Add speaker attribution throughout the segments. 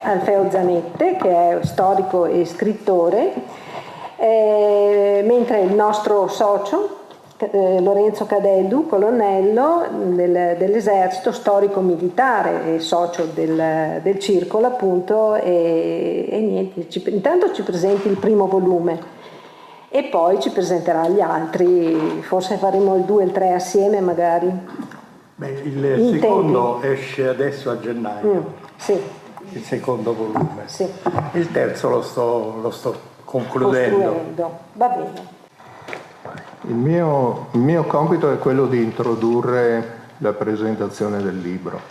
Speaker 1: Alfeo Zanette, che è storico e scrittore, mentre il nostro socio Lorenzo Cadellu, colonnello dell'esercito, storico militare e socio del circolo, appunto, e niente, intanto ci presenti il primo volume e poi ci presenterà gli altri, forse faremo il 2 e il 3 assieme magari.
Speaker 2: Beh, il secondo esce adesso a gennaio,
Speaker 1: sì.
Speaker 2: Il secondo volume.
Speaker 1: Sì.
Speaker 2: Il terzo lo sto concludendo.
Speaker 1: Va bene.
Speaker 3: Il mio compito è quello di introdurre la presentazione del libro.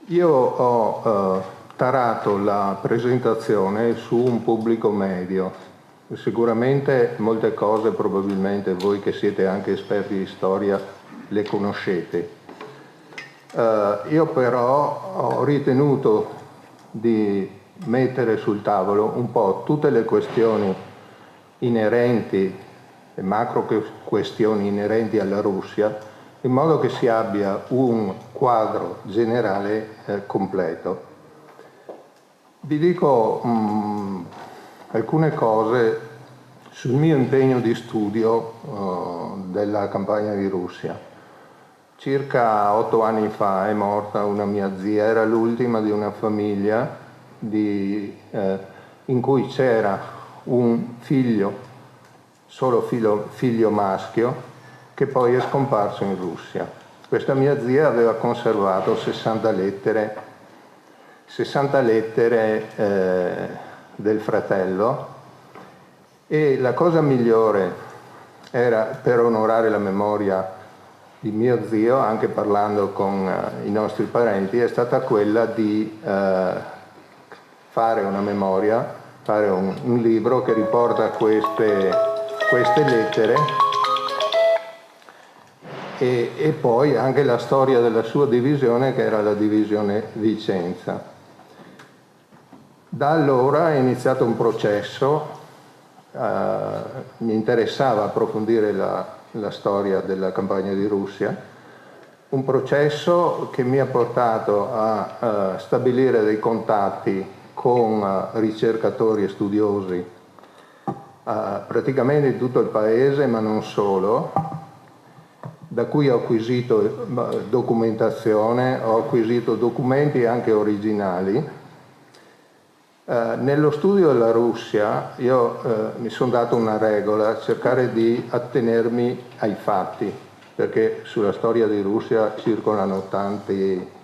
Speaker 3: Io ho tarato la presentazione su un pubblico medio. Sicuramente molte cose, probabilmente voi che siete anche esperti di storia, le conoscete. Io però ho ritenuto di mettere sul tavolo un po' tutte le questioni inerenti, le macro questioni inerenti alla Russia, in modo che si abbia un quadro generale completo. Vi dico alcune cose sul mio impegno di studio della campagna di Russia. Circa 8 anni fa è morta una mia zia, era l'ultima di una famiglia in cui c'era un figlio, solo figlio maschio, che poi è scomparso in Russia. Questa mia zia aveva conservato 60 lettere del fratello, e la cosa migliore era, per onorare la memoria di mio zio, anche parlando con i nostri parenti, è stata quella di fare una memoria, fare un libro che riporta queste lettere e poi anche la storia della sua divisione, che era la divisione Vicenza. Da allora è iniziato un processo, mi interessava approfondire la storia della campagna di Russia, un processo che mi ha portato a stabilire dei contatti con ricercatori e studiosi praticamente in tutto il paese, ma non solo, da cui ho acquisito documentazione, ho acquisito documenti anche originali. Nello studio della Russia io mi sono dato una regola: cercare di attenermi ai fatti, perché sulla storia di Russia circolano tante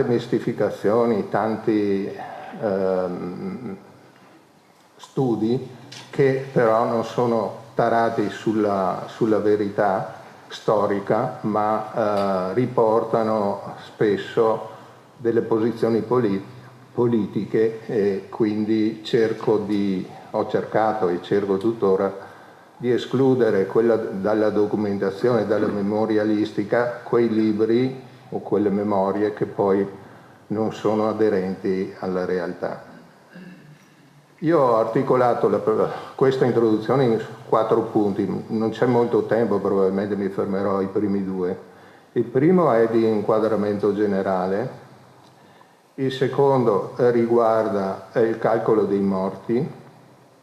Speaker 3: mistificazioni, tanti studi che però non sono tarati sulla verità storica, ma riportano spesso delle posizioni politiche, e quindi ho cercato e cerco tuttora di escludere dalla documentazione, dalla memorialistica, quei libri o quelle memorie che poi non sono aderenti alla realtà. Io ho articolato questa introduzione in 4 punti, non c'è molto tempo, probabilmente mi fermerò ai primi 2. Il primo è di inquadramento generale, il secondo riguarda il calcolo dei morti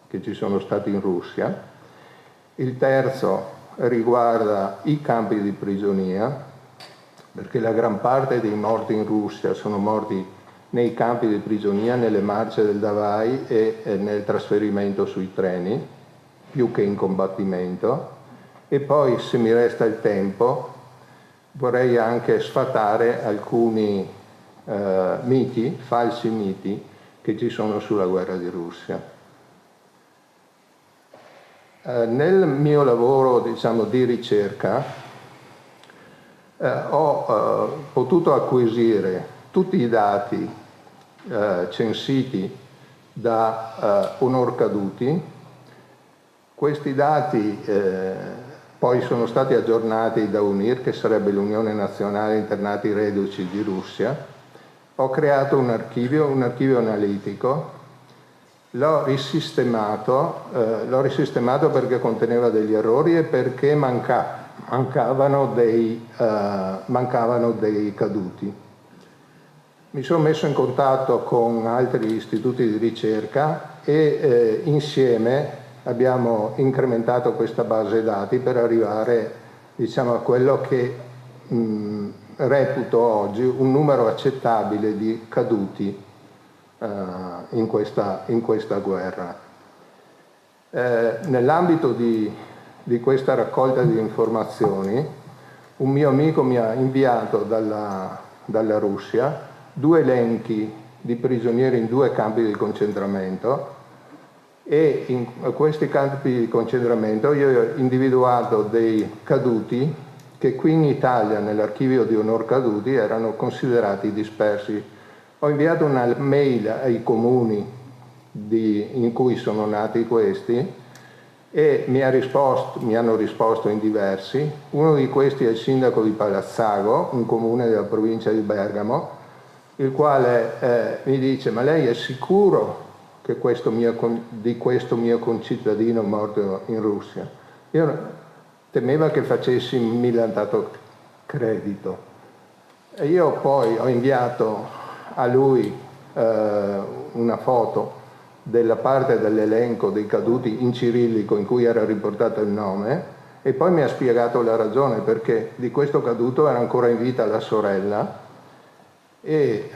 Speaker 3: che ci sono stati in Russia, il terzo riguarda i campi di prigionia, perché la gran parte dei morti in Russia sono morti nei campi di prigionia, nelle marce del Davai e nel trasferimento sui treni, più che in combattimento. E poi, se mi resta il tempo, vorrei anche sfatare alcuni falsi miti che ci sono sulla guerra di Russia. Nel mio lavoro, di ricerca, ho potuto acquisire tutti i dati censiti da Onur Caduti. Questi dati poi sono stati aggiornati da UNIR, che sarebbe l'Unione Nazionale Internati Reduci di Russia. Ho creato un archivio analitico, l'ho risistemato perché conteneva degli errori e perché mancavano dei caduti. mi sono messo in contatto con altri istituti di ricerca e insieme abbiamo incrementato questa base dati per arrivare, diciamo, a quello che reputo oggi un numero accettabile di caduti in questa guerra. Nell'ambito di questa raccolta di informazioni, un mio amico mi ha inviato dalla Russia 2 elenchi di prigionieri in 2 campi di concentramento, e in questi campi di concentramento io ho individuato dei caduti che qui in Italia, nell'archivio di onor caduti, erano considerati dispersi. Ho inviato una mail ai comuni in cui sono nati questi e mi hanno risposto in diversi. Uno di questi è il sindaco di Palazzago, un comune della provincia di Bergamo, il quale mi dice: ma lei è sicuro che di questo mio concittadino morto in Russia? Io temeva che facessi millantato credito. E io poi ho inviato a lui una foto della parte dell'elenco dei caduti in cirillico in cui era riportato il nome, e poi mi ha spiegato la ragione perché di questo caduto era ancora in vita la sorella, e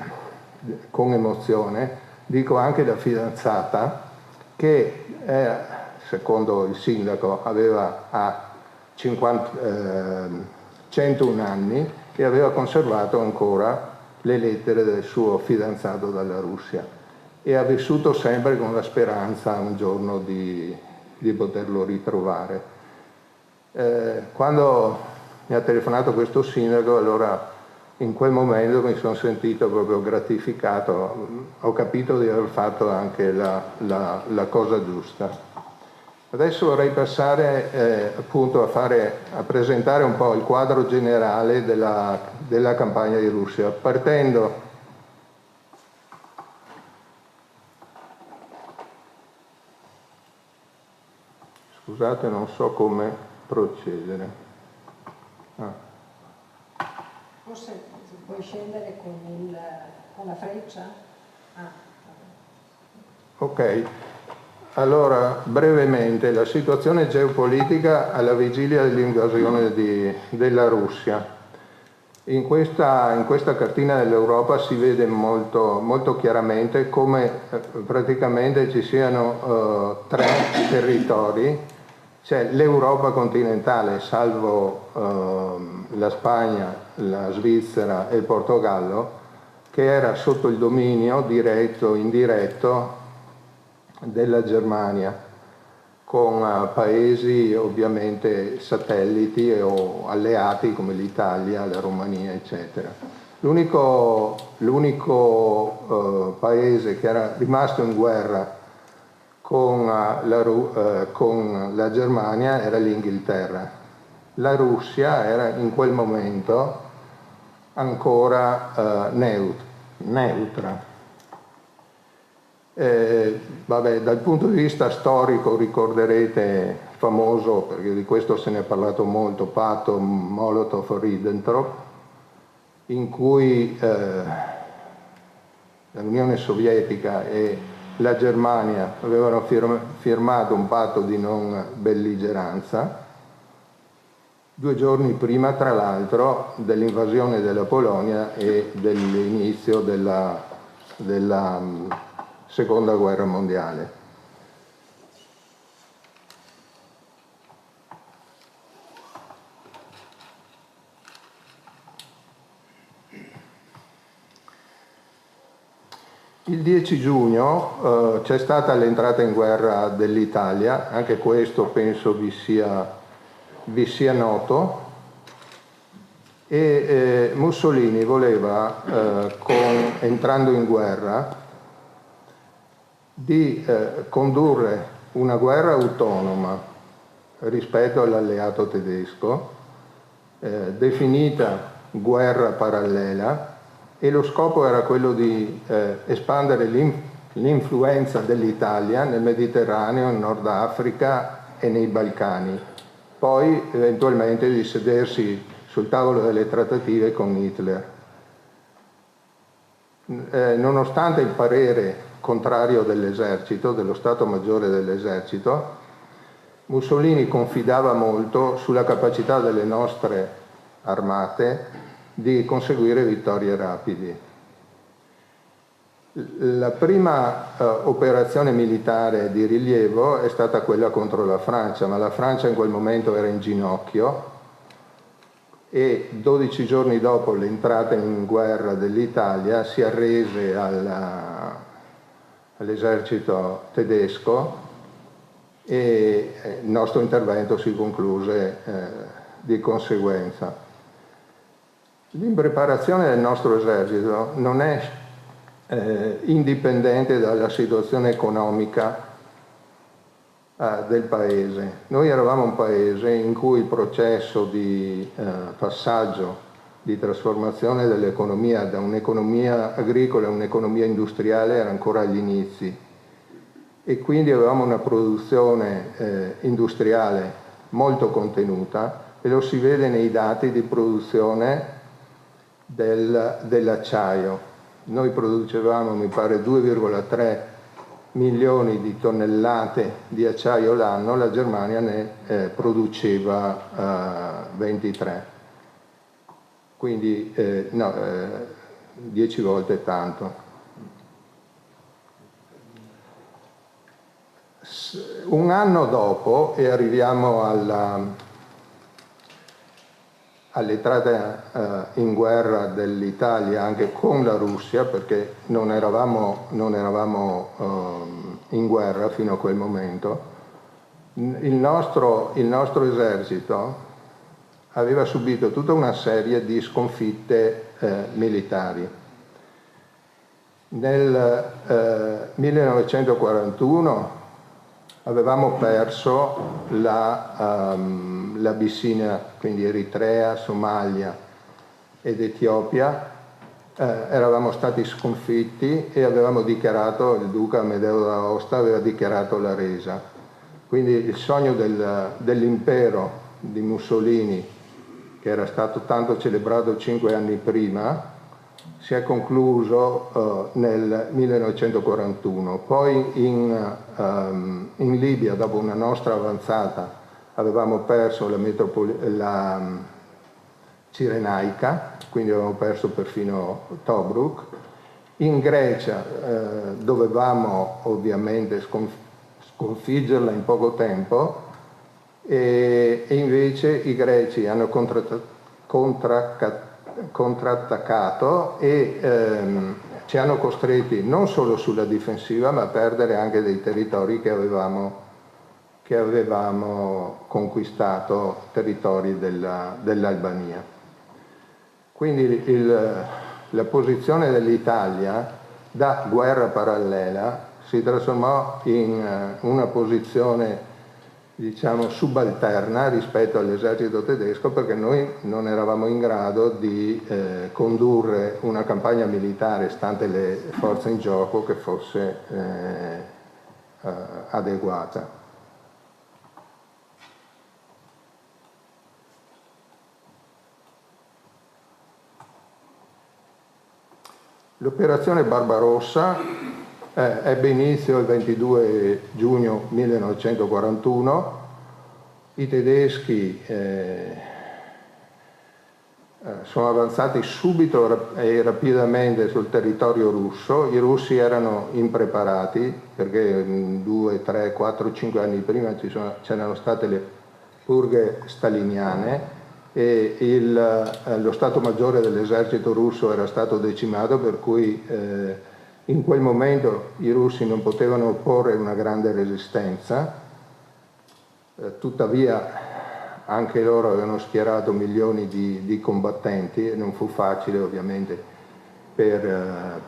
Speaker 3: con emozione dico anche la fidanzata, che secondo il sindaco ha 101 anni e aveva conservato ancora le lettere del suo fidanzato dalla Russia, e ha vissuto sempre con la speranza un giorno di poterlo ritrovare. Quando mi ha telefonato questo sindaco, allora in quel momento mi sono sentito proprio gratificato, ho capito di aver fatto anche la cosa giusta. Adesso vorrei passare appunto a presentare un po' il quadro generale della campagna di Russia, partendo scusate, non so come procedere.
Speaker 1: Forse puoi scendere con la freccia?
Speaker 3: Ok, allora brevemente la situazione geopolitica alla vigilia dell'invasione della Russia. In questa cartina dell'Europa si vede molto, molto chiaramente come praticamente ci siano 3 territori. C'è l'Europa continentale, salvo la Spagna, la Svizzera e il Portogallo, che era sotto il dominio diretto o indiretto della Germania, con paesi ovviamente satelliti o alleati come l'Italia, la Romania, eccetera. L'unico paese che era rimasto in guerra con la Germania era l'Inghilterra. La Russia era in quel momento ancora neutra. Dal punto di vista storico ricorderete, famoso perché di questo se ne è parlato molto, patto Molotov-Ribbentrop, in cui l'Unione Sovietica e la Germania avevano firmato un patto di non belligeranza 2 giorni prima, tra l'altro, dell'invasione della Polonia e dell'inizio della Seconda Guerra Mondiale. Il 10 giugno c'è stata l'entrata in guerra dell'Italia, anche questo penso vi sia noto, e Mussolini voleva, entrando in guerra, di condurre una guerra autonoma rispetto all'alleato tedesco, definita guerra parallela, e lo scopo era quello di espandere l'influenza dell'Italia nel Mediterraneo, in Nord Africa e nei Balcani, poi eventualmente di sedersi sul tavolo delle trattative con Hitler. nonostante il parere contrario dell'esercito, dello Stato Maggiore dell'esercito, Mussolini confidava molto sulla capacità delle nostre armate di conseguire vittorie rapidi. La prima operazione militare di rilievo è stata quella contro la Francia, ma la Francia in quel momento era in ginocchio e 12 giorni dopo l'entrata in guerra dell'Italia si arrese all'esercito tedesco e il nostro intervento si concluse di conseguenza. L'impreparazione del nostro esercito non è indipendente dalla situazione economica del paese. Noi eravamo un paese in cui il processo di passaggio, di trasformazione dell'economia da un'economia agricola a un'economia industriale era ancora agli inizi e quindi avevamo una produzione industriale molto contenuta e lo si vede nei dati di produzione dell'acciaio. Noi producevamo, mi pare, 2,3 milioni di tonnellate di acciaio l'anno, la Germania ne produceva 23, quindi 10 volte tanto. Un anno dopo, e arriviamo all'entrata in guerra dell'Italia anche con la Russia, perché non eravamo in guerra fino a quel momento, il nostro esercito aveva subito tutta una serie di sconfitte militari. Nel 1941 avevamo perso l'Abissinia, quindi Eritrea, Somalia ed Etiopia, eravamo stati sconfitti e avevamo dichiarato, il duca Amedeo d'Aosta aveva dichiarato la resa. Quindi il sogno dell'impero di Mussolini, che era stato tanto celebrato 5 anni prima, si è concluso nel 1941. Poi in Libia, dopo una nostra avanzata, avevamo perso la Cirenaica, quindi avevamo perso perfino Tobruk. In Grecia dovevamo ovviamente sconfiggerla in poco tempo e invece i greci hanno contrattaccato e ci hanno costretti non solo sulla difensiva ma a perdere anche dei territori che avevamo conquistato, territori dell'Albania. Quindi la posizione dell'Italia da guerra parallela si trasformò in una posizione, diciamo, subalterna rispetto all'esercito tedesco, perché noi non eravamo in grado di condurre una campagna militare, stante le forze in gioco, che fosse adeguata. L'operazione Barbarossa ebbe inizio il 22 giugno 1941, i tedeschi sono avanzati subito e rapidamente sul territorio russo. I russi erano impreparati perché 2, 3, 4, 5 anni prima c'erano state le purghe staliniane e lo Stato Maggiore dell'esercito russo era stato decimato, per cui in quel momento i russi non potevano opporre una grande resistenza, tuttavia anche loro avevano schierato milioni di combattenti e non fu facile ovviamente per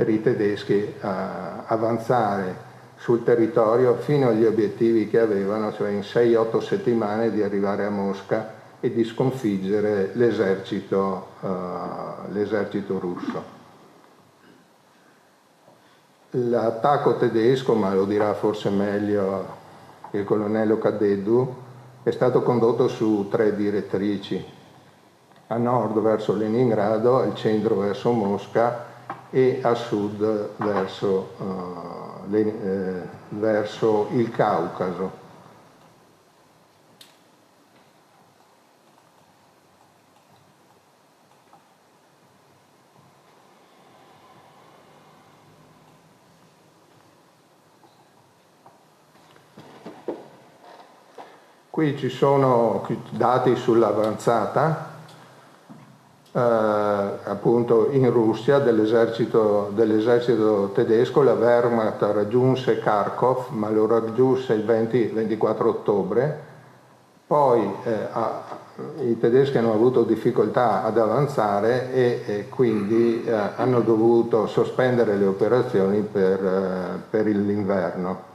Speaker 3: i tedeschi avanzare sul territorio fino agli obiettivi che avevano, cioè in 6-8 settimane di arrivare a Mosca e di sconfiggere l'esercito russo. L'attacco tedesco, ma lo dirà forse meglio il colonnello Cadeddu, è stato condotto su 3 direttrici: a nord verso Leningrado, al centro verso Mosca e a sud verso il Caucaso. Qui ci sono dati sull'avanzata, appunto in Russia dell'esercito tedesco. La Wehrmacht raggiunse Kharkov, ma lo raggiunse il 24 ottobre. Poi i tedeschi hanno avuto difficoltà ad avanzare e quindi hanno dovuto sospendere le operazioni per l'inverno.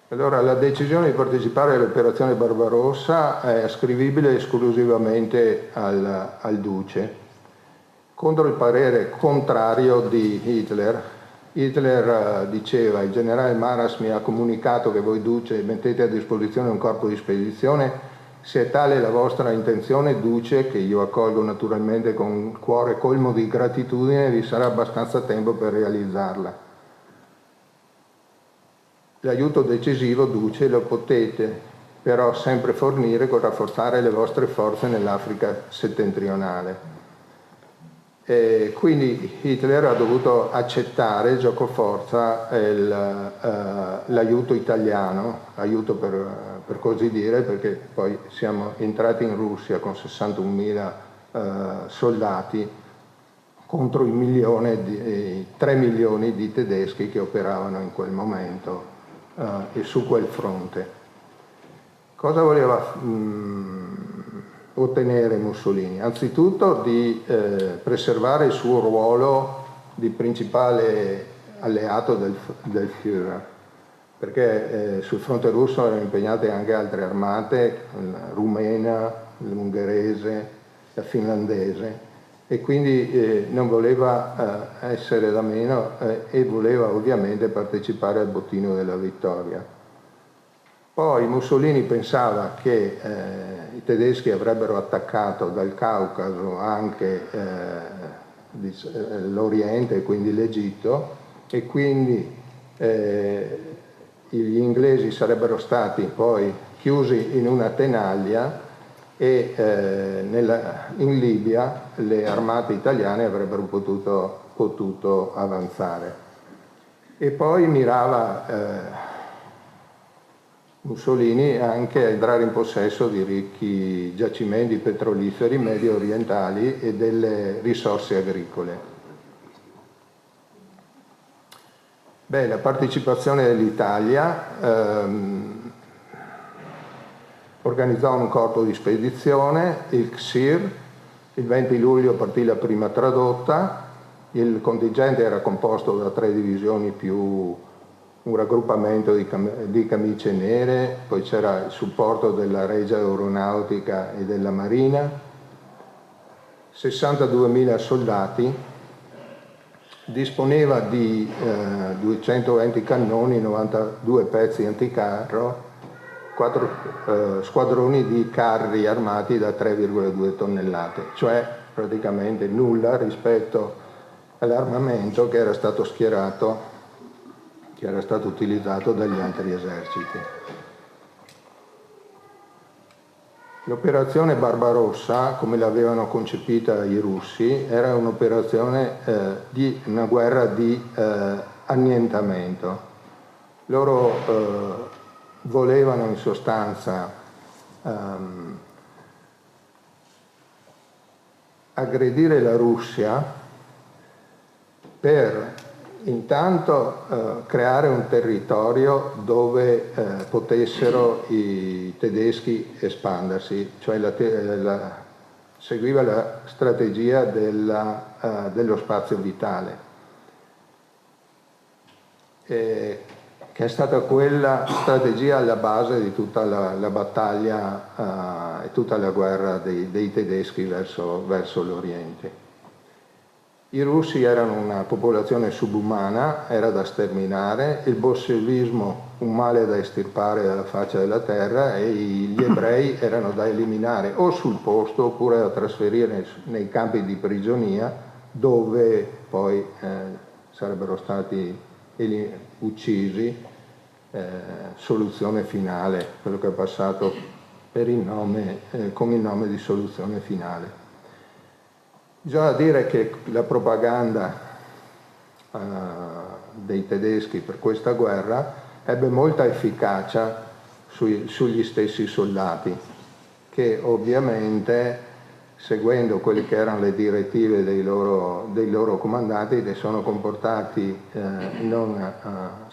Speaker 3: Allora, la decisione di partecipare all'operazione Barbarossa è ascrivibile esclusivamente al Duce, contro il parere contrario di Hitler. Hitler diceva: il generale Maras mi ha comunicato che voi Duce mettete a disposizione un corpo di spedizione. Se è tale la vostra intenzione, Duce, che io accolgo naturalmente con un cuore colmo di gratitudine, vi sarà abbastanza tempo per realizzarla. L'aiuto decisivo, Duce, lo potete però sempre fornire con rafforzare le vostre forze nell'Africa settentrionale. E quindi Hitler ha dovuto accettare giocoforza l'aiuto italiano, aiuto per così dire, perché poi siamo entrati in Russia con 61.000 soldati contro i 3 milioni di tedeschi che operavano in quel momento e su quel fronte. Cosa voleva ottenere Mussolini? Anzitutto di preservare il suo ruolo di principale alleato del Führer, perché sul fronte russo erano impegnate anche altre armate, la rumena, l'ungherese, la finlandese, e quindi non voleva essere da meno e voleva ovviamente partecipare al bottino della vittoria. Poi Mussolini pensava che i tedeschi avrebbero attaccato dal Caucaso anche l'Oriente, quindi l'Egitto, e quindi gli inglesi sarebbero stati poi chiusi in una tenaglia e in Libia le armate italiane avrebbero potuto avanzare. E poi mirava Mussolini anche a entrare in possesso di ricchi giacimenti petroliferi medio orientali e delle risorse agricole. Beh, la partecipazione dell'Italia organizzò un corpo di spedizione, il XIR. Il 20 luglio partì la prima tradotta. Il contingente era composto da 3 divisioni più un raggruppamento di camicie nere, poi c'era il supporto della Regia Aeronautica e della Marina, 62.000 soldati, disponeva di 220 cannoni, 92 pezzi anticarro, 4 squadroni di carri armati da 3,2 tonnellate, cioè praticamente nulla rispetto all'armamento che era stato schierato, che era stato utilizzato dagli altri eserciti. L'operazione Barbarossa, come l'avevano concepita i russi, era un'operazione una guerra di annientamento. Loro volevano in sostanza aggredire la Russia per intanto creare un territorio dove potessero i tedeschi espandersi, cioè seguiva la strategia dello spazio vitale, che è stata quella strategia alla base di tutta la battaglia e tutta la guerra dei tedeschi verso l'Oriente. I russi erano una popolazione subumana, era da sterminare, il bolscevismo un male da estirpare dalla faccia della terra, e gli ebrei erano da eliminare o sul posto oppure da trasferire nei campi di prigionia, dove poi sarebbero stati uccisi. Soluzione finale, quello che è passato per il nome, con il nome di soluzione finale. Bisogna dire che la propaganda dei tedeschi per questa guerra ebbe molta efficacia sugli stessi soldati, che ovviamente, seguendo quelle che erano le direttive dei loro comandanti, si sono comportati non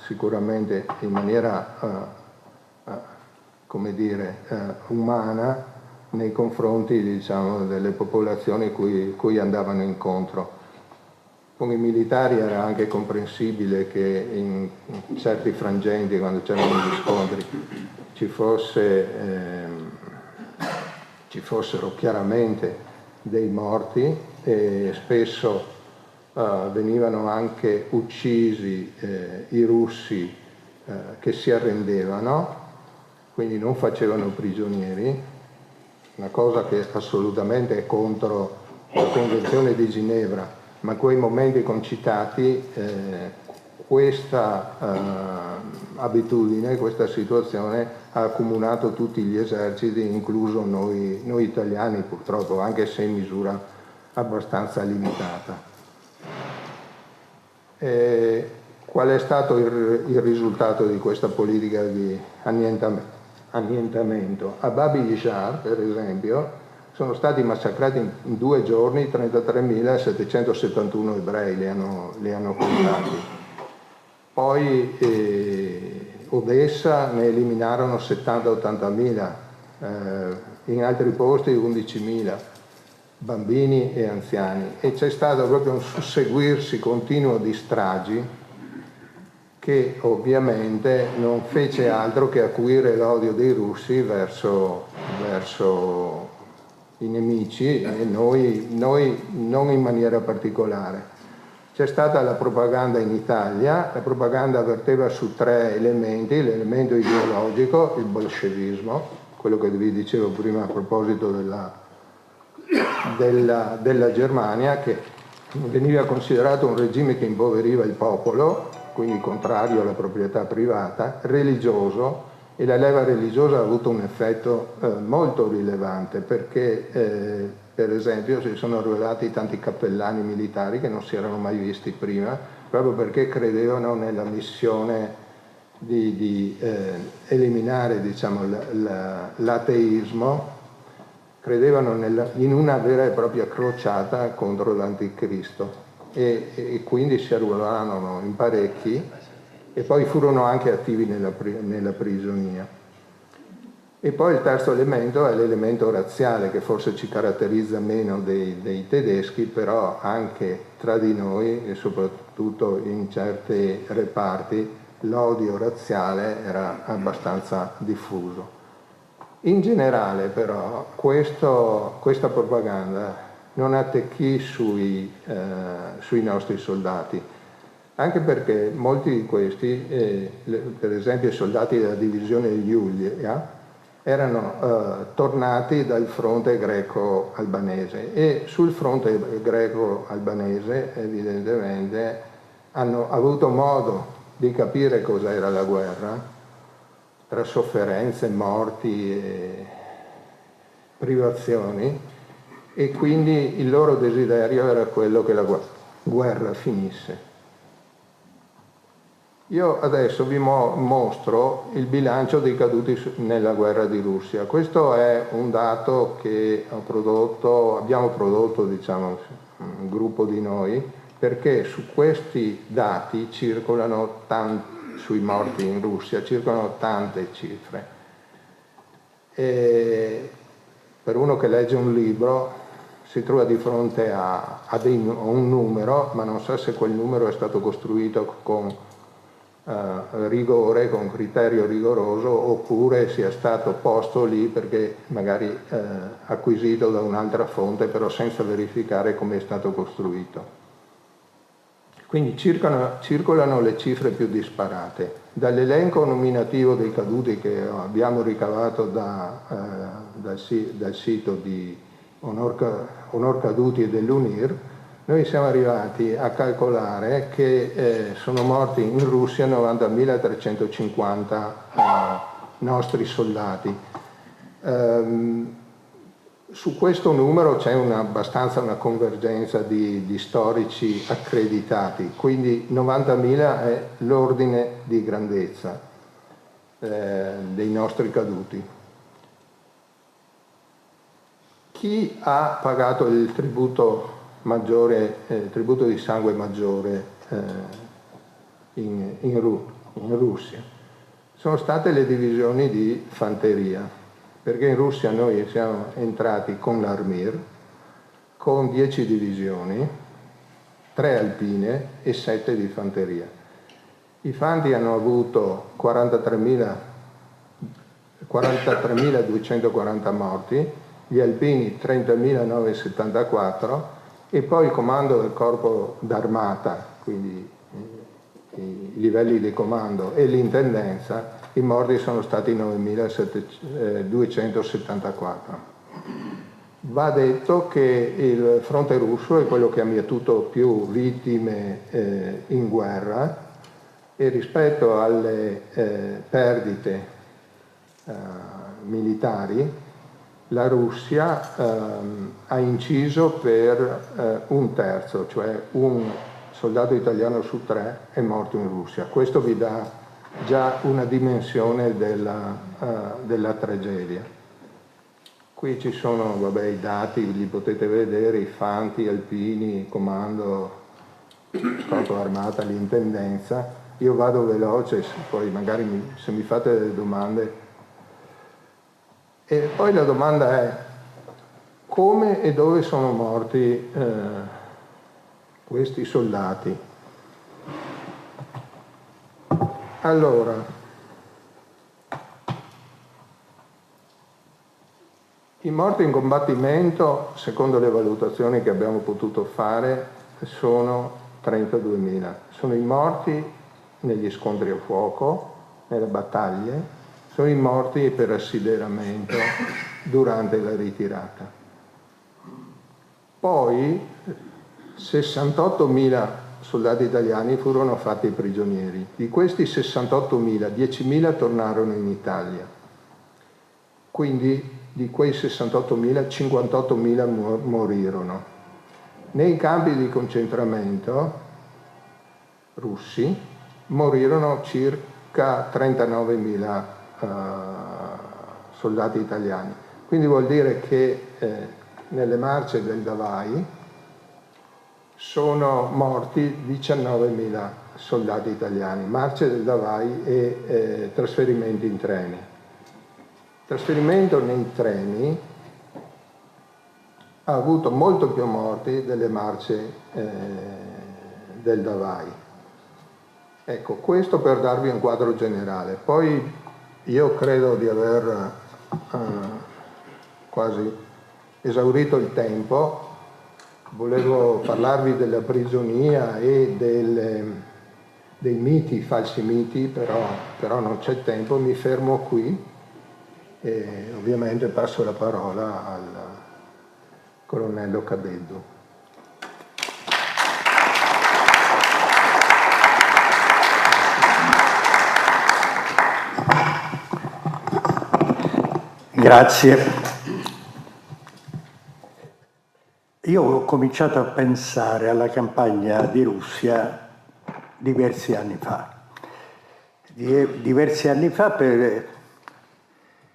Speaker 3: sicuramente in maniera come dire, umana nei confronti, diciamo, delle popolazioni cui andavano incontro. Con i militari era anche comprensibile che in certi frangenti, quando c'erano gli scontri, ci fossero chiaramente dei morti, e spesso venivano anche uccisi i russi che si arrendevano, quindi non facevano prigionieri, una cosa che assolutamente è contro la Convenzione di Ginevra, ma quei momenti concitati, questa abitudine, questa situazione ha accomunato tutti gli eserciti, incluso noi italiani purtroppo, anche se in misura abbastanza limitata. Qual è stato il risultato di questa politica di annientamento? A Babi Yar, per esempio, sono stati massacrati in 2 giorni 33.771 ebrei, li hanno contati. Poi Odessa ne eliminarono 70-80.000, in altri posti 11.000, bambini e anziani. E c'è stato proprio un susseguirsi continuo di stragi che ovviamente non fece altro che acuire l'odio dei russi verso i nemici, e noi non in maniera particolare. C'è stata la propaganda in Italia, la propaganda verteva su 3 elementi: l'elemento ideologico, il bolscevismo, quello che vi dicevo prima a proposito della Germania, che veniva considerato un regime che impoveriva il popolo, quindi contrario alla proprietà privata, religioso, e la leva religiosa ha avuto un effetto molto rilevante, perché per esempio si sono rivelati tanti cappellani militari che non si erano mai visti prima, proprio perché credevano nella missione di eliminare, diciamo, l'ateismo, credevano in una vera e propria crociata contro l'anticristo. E quindi si arruolarono in parecchi, e poi furono anche attivi nella prigionia. E poi il terzo elemento è l'elemento razziale, che forse ci caratterizza meno dei tedeschi, però anche tra di noi, e soprattutto in certi reparti, l'odio razziale era abbastanza diffuso. In generale però questa propaganda non attecchì sui nostri soldati, anche perché molti di questi, per esempio i soldati della divisione Giulia, erano tornati dal fronte greco-albanese, e sul fronte greco-albanese evidentemente hanno avuto modo di capire cos'era la guerra, tra sofferenze, morti e privazioni, e quindi il loro desiderio era quello che la guerra finisse. Io adesso vi mostro il bilancio dei caduti nella guerra di Russia. Questo è un dato che abbiamo prodotto, diciamo, un gruppo di noi, perché su questi dati circolano sui morti in Russia, circolano tante cifre. E per uno che legge un libro si trova di fronte a un numero, ma non sa se quel numero è stato costruito con rigore, con criterio rigoroso, oppure sia stato posto lì perché magari acquisito da un'altra fonte, però senza verificare come è stato costruito. Quindi circolano le cifre più disparate. Dall'elenco nominativo dei caduti che abbiamo ricavato dal sito di Onor Caduti e dell'UNIR, noi siamo arrivati a calcolare che sono morti in Russia 90.350 nostri soldati. Su questo numero c'è abbastanza una convergenza di storici accreditati, quindi 90.000 è l'ordine di grandezza dei nostri caduti. Chi ha pagato il tributo maggiore, tributo di sangue maggiore in Russia? Sono state le divisioni di fanteria, perché in Russia noi siamo entrati con l'Armir, con 10 divisioni, 3 alpine e 7 di fanteria. I fanti hanno avuto 43.240 morti, gli alpini 30.974 e poi il comando del corpo d'armata, quindi i livelli di comando e l'intendenza, i morti sono stati 9.274. Va detto che il fronte russo è quello che ha mietuto più vittime in guerra e rispetto alle perdite militari la Russia ha inciso per un terzo, cioè un soldato italiano su 3 è morto in Russia. Questo vi dà già una dimensione della tragedia. Qui ci sono i dati, li potete vedere, i fanti, alpini, comando, corpo armata, l'intendenza. Io vado veloce, poi magari se mi fate delle domande. E poi la domanda è: come e dove sono morti questi soldati? Allora, i morti in combattimento, secondo le valutazioni che abbiamo potuto fare, sono 32.000. Sono i morti negli scontri a fuoco, nelle battaglie, sono i morti per assideramento durante la ritirata. Poi 68.000 soldati italiani furono fatti prigionieri. Di questi 68.000, 10.000 tornarono in Italia. Quindi di quei 68.000, 58.000 morirono. Nei campi di concentramento russi morirono circa 39.000 soldati italiani. Quindi vuol dire che nelle marce del Davai sono morti 19.000 soldati italiani, marce del Davai e trasferimenti in treni. Trasferimento nei treni ha avuto molto più morti delle marce del Davai. Ecco, questo per darvi un quadro generale. Poi io credo di aver quasi esaurito il tempo. Volevo parlarvi della prigionia e dei miti, falsi miti, però non c'è tempo, mi fermo qui e ovviamente passo la parola al colonnello Cadeddu.
Speaker 4: Grazie. Io ho cominciato a pensare alla campagna di Russia diversi anni fa. Diversi anni fa per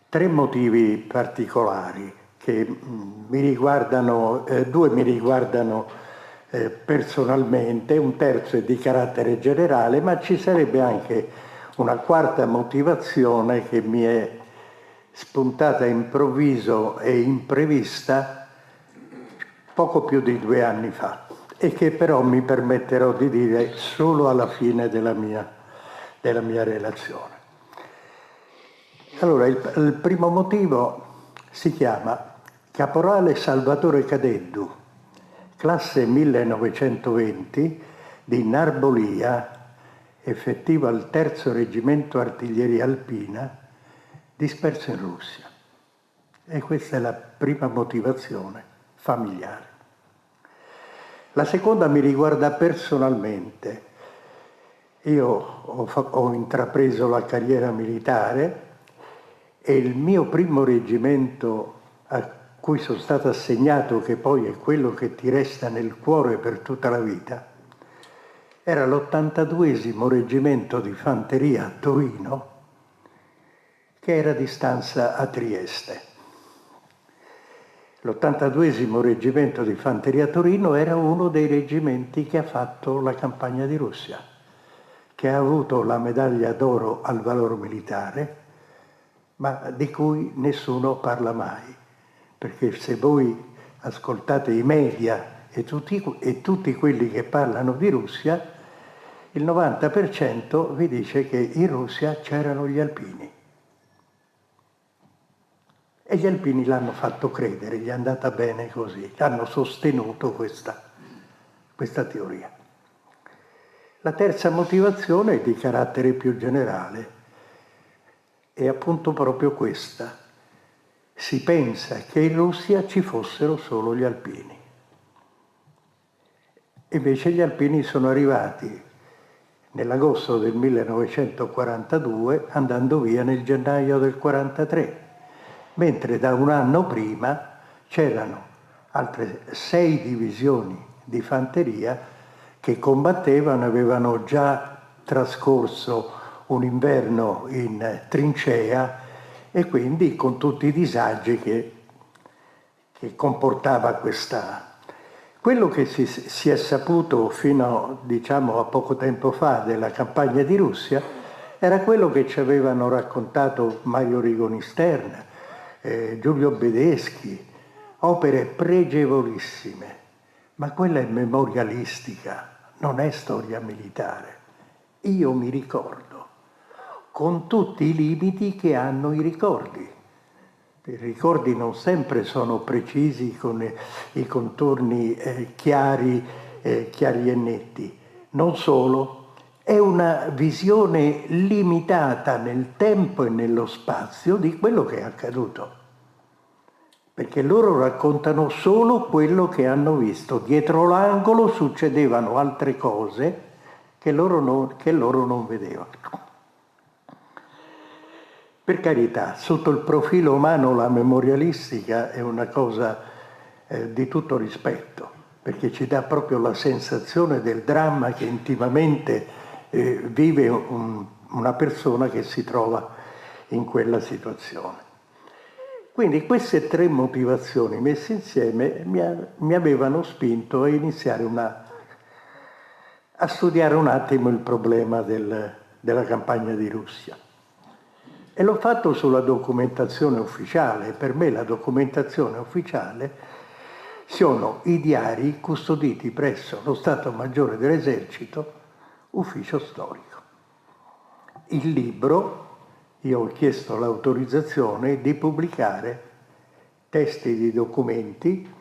Speaker 4: 3 motivi particolari che mi riguardano, 2 mi riguardano personalmente, un terzo è di carattere generale, ma ci sarebbe anche una quarta motivazione che mi è spuntata improvviso e imprevista poco più di 2 anni fa e che però mi permetterò di dire solo alla fine della mia relazione. Allora, il primo motivo si chiama Caporale Salvatore Cadeddu, classe 1920, di Narbolia, effettivo al 3° Reggimento Artiglieria Alpina, disperso in Russia. E questa è la prima motivazione familiare. La seconda mi riguarda personalmente. Io ho intrapreso la carriera militare e il mio primo reggimento a cui sono stato assegnato, che poi è quello che ti resta nel cuore per tutta la vita, era l'82° Reggimento di Fanteria a Torino, che era di stanza a Trieste. L'82° Reggimento di Fanteria a Torino era uno dei reggimenti che ha fatto la campagna di Russia, che ha avuto la medaglia d'oro al valor militare, ma di cui nessuno parla mai. Perché se voi ascoltate i media e tutti quelli che parlano di Russia, il 90% vi dice che in Russia c'erano gli alpini. E gli alpini l'hanno fatto credere, gli è andata bene così, hanno sostenuto questa teoria. La terza motivazione è di carattere più generale, è appunto proprio questa. Si pensa che in Russia ci fossero solo gli alpini. Invece gli alpini sono arrivati nell'agosto del 1942, andando via nel gennaio del 1943, mentre da un anno prima c'erano altre 6 divisioni di fanteria che combattevano, avevano già trascorso un inverno in trincea e quindi con tutti i disagi che comportava questa. Quello che si è saputo fino a poco tempo fa della campagna di Russia era quello che ci avevano raccontato Mario Rigoni Stern, Giulio Bedeschi, opere pregevolissime, ma quella è memorialistica, non è storia militare. Io mi ricordo, con tutti i limiti che hanno i ricordi. I ricordi non sempre sono precisi, con i contorni chiari e netti. Non solo, è una visione limitata nel tempo e nello spazio di quello che è accaduto. Perché loro raccontano solo quello che hanno visto. Dietro l'angolo succedevano altre cose che loro non vedevano. Per carità, sotto il profilo umano la memorialistica è una cosa di tutto rispetto, perché ci dà proprio la sensazione del dramma che intimamente vive una persona che si trova in quella situazione. Quindi queste 3 motivazioni messe insieme mi avevano spinto a iniziare a studiare un attimo il problema della campagna di Russia. E l'ho fatto sulla documentazione ufficiale. Per me la documentazione ufficiale sono i diari custoditi presso lo Stato Maggiore dell'Esercito, ufficio storico. Il libro, io ho chiesto l'autorizzazione di pubblicare testi di documenti,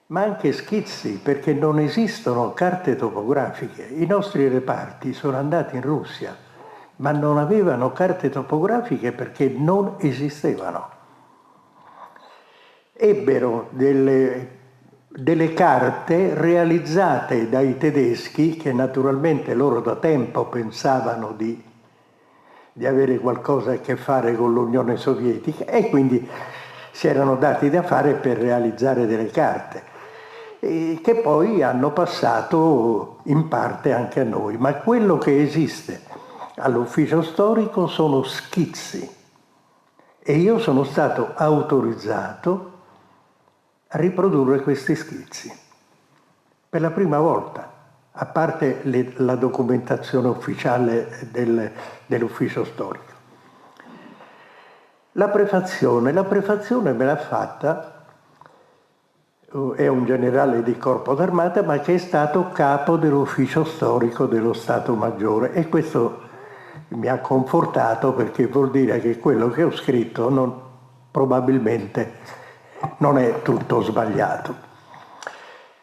Speaker 4: ma anche schizzi, perché non esistono carte topografiche. I nostri reparti sono andati in Russia, ma non avevano carte topografiche perché non esistevano. Ebbero delle carte realizzate dai tedeschi, che naturalmente loro da tempo pensavano di avere qualcosa a che fare con l'Unione Sovietica e quindi si erano dati da fare per realizzare delle carte, che poi hanno passato in parte anche a noi. Ma quello che esiste all'ufficio storico sono schizzi e io sono stato autorizzato a riprodurre questi schizzi per la prima volta, a parte la documentazione ufficiale dell'ufficio storico. La prefazione me l'ha fatta, è un generale di corpo d'armata, ma che è stato capo dell'ufficio storico dello Stato Maggiore, e questo mi ha confortato, perché vuol dire che quello che ho scritto probabilmente non è tutto sbagliato.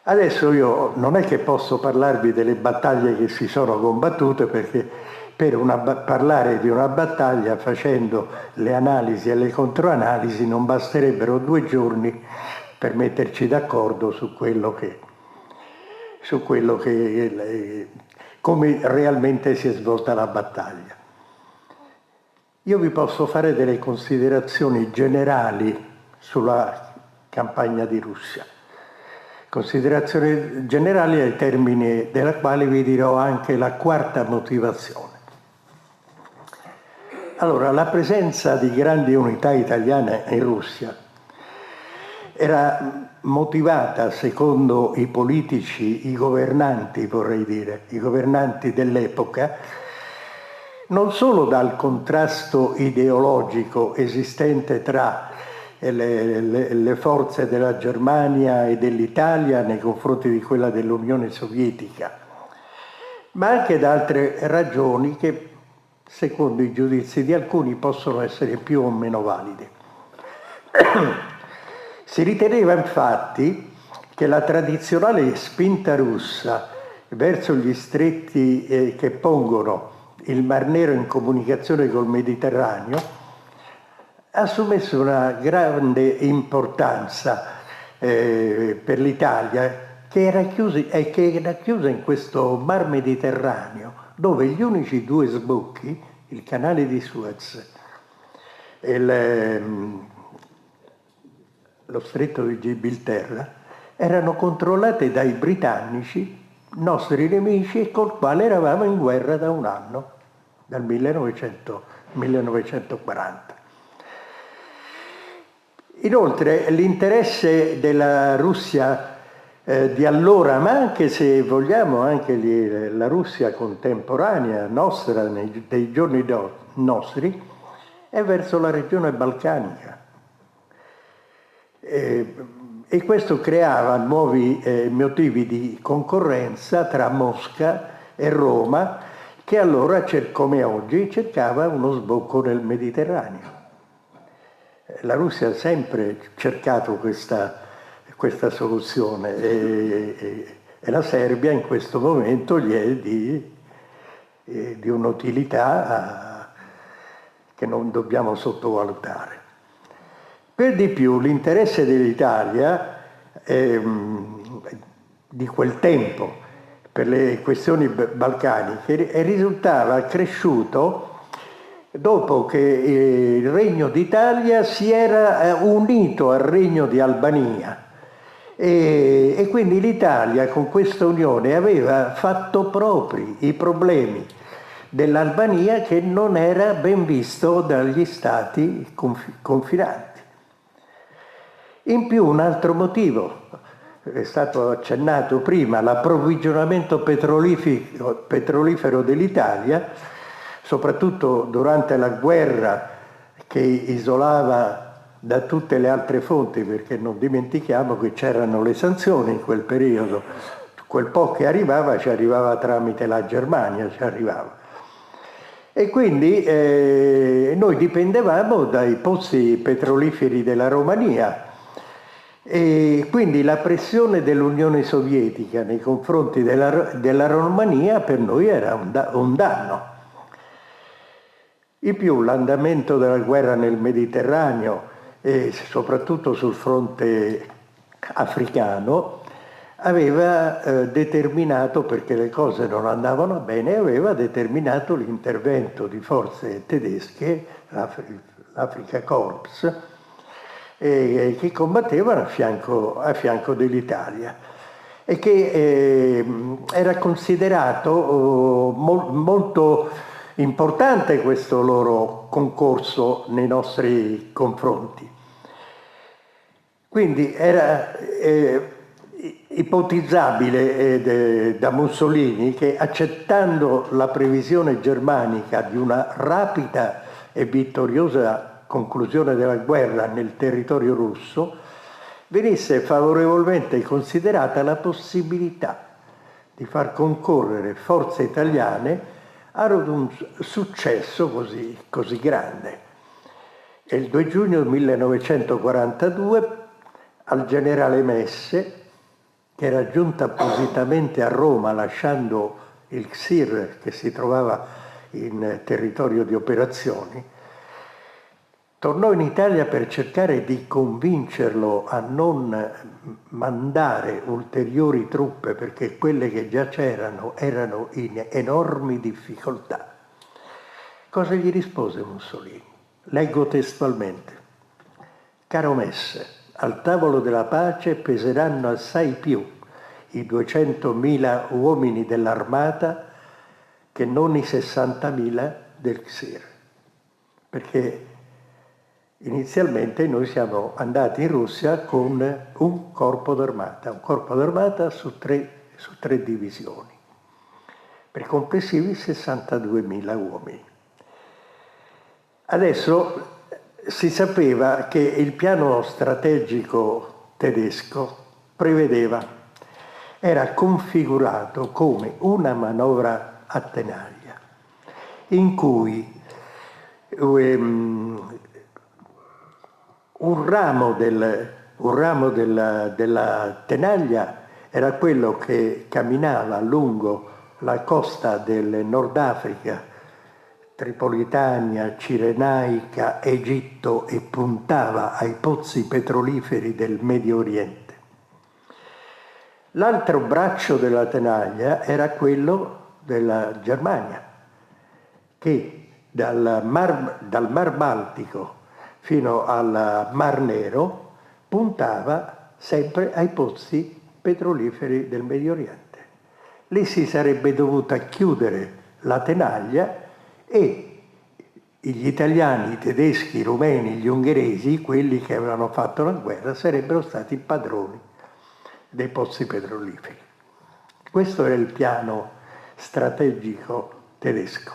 Speaker 4: Adesso io non è che posso parlarvi delle battaglie che si sono combattute, perché per parlare di una battaglia facendo le analisi e le controanalisi non basterebbero 2 giorni per metterci d'accordo su come realmente si è svolta la battaglia. Io vi posso fare delle considerazioni generali sulla campagna di Russia. Considerazioni generali ai termini della quale vi dirò anche la quarta motivazione. Allora, la presenza di grandi unità italiane in Russia era motivata, secondo i politici, i governanti vorrei dire, i governanti dell'epoca, non solo dal contrasto ideologico esistente tra le forze della Germania e dell'Italia nei confronti di quella dell'Unione Sovietica, ma anche da altre ragioni che, secondo i giudizi di alcuni, possono essere più o meno valide. Si riteneva infatti che la tradizionale spinta russa verso gli stretti che pongono il Mar Nero in comunicazione col Mediterraneo assumesse una grande importanza per l'Italia, che era chiusa in questo Mar Mediterraneo, dove gli unici 2 sbocchi, il canale di Suez e lo stretto di Gibilterra, erano controllati dai britannici, nostri nemici, e col quale eravamo in guerra da un anno, dal 1940. Inoltre l'interesse della Russia di allora, ma anche, se vogliamo, anche la Russia contemporanea nostra, dei giorni nostri, è verso la regione balcanica. E questo creava nuovi motivi di concorrenza tra Mosca e Roma, che allora, come oggi, cercava uno sbocco nel Mediterraneo. La Russia ha sempre cercato questa soluzione e la Serbia in questo momento gli è di un'utilità che non dobbiamo sottovalutare. Per di più, l'interesse dell'Italia di quel tempo per le questioni balcaniche risultava cresciuto dopo che il Regno d'Italia si era unito al Regno di Albania e quindi l'Italia con questa unione aveva fatto propri i problemi dell'Albania, che non era ben visto dagli stati confinanti. In più, un altro motivo, è stato accennato prima, l'approvvigionamento petrolifero dell'Italia, soprattutto durante la guerra che isolava da tutte le altre fonti, perché non dimentichiamo che c'erano le sanzioni in quel periodo, quel po' che arrivava ci arrivava tramite la Germania, ci arrivava. E quindi noi dipendevamo dai pozzi petroliferi della Romania, e quindi la pressione dell'Unione Sovietica nei confronti della Romania per noi era un danno. In più, l'andamento della guerra nel Mediterraneo e soprattutto sul fronte africano aveva determinato, perché le cose non andavano bene, aveva determinato l'intervento di forze tedesche, l'Africa Corps, che combattevano a fianco dell'Italia e che era considerato molto importante questo loro concorso nei nostri confronti. Quindi era ipotizzabile da Mussolini che, accettando la previsione germanica di una rapida e vittoriosa conclusione della guerra nel territorio russo, venisse favorevolmente considerata la possibilità di far concorrere forze italiane ad un successo così grande. E il 2 giugno 1942 al generale Messe, che era giunta appositamente a Roma lasciando il XIR che si trovava in territorio di operazioni, tornò in Italia per cercare di convincerlo a non mandare ulteriori truppe perché quelle che già c'erano erano in enormi difficoltà. Cosa gli rispose Mussolini? Leggo testualmente: caro Messe, al tavolo della pace peseranno assai più i 200.000 uomini dell'armata che non i 60.000 del XIR. Perché inizialmente noi siamo andati in Russia con un corpo d'armata su tre divisioni, per complessivi 62.000 uomini. Adesso si sapeva che il piano strategico tedesco era configurato come una manovra a tenaglia, in cui un ramo della tenaglia era quello che camminava lungo la costa del Nord Africa, Tripolitania, Cirenaica, Egitto, e puntava ai pozzi petroliferi del Medio Oriente. L'altro braccio della tenaglia era quello della Germania, che dal Mar Baltico fino al Mar Nero puntava sempre ai pozzi petroliferi del Medio Oriente. Lì si sarebbe dovuta chiudere la tenaglia e gli italiani, i tedeschi, i rumeni, gli ungheresi, quelli che avevano fatto la guerra, sarebbero stati padroni dei pozzi petroliferi. Questo era il piano strategico tedesco.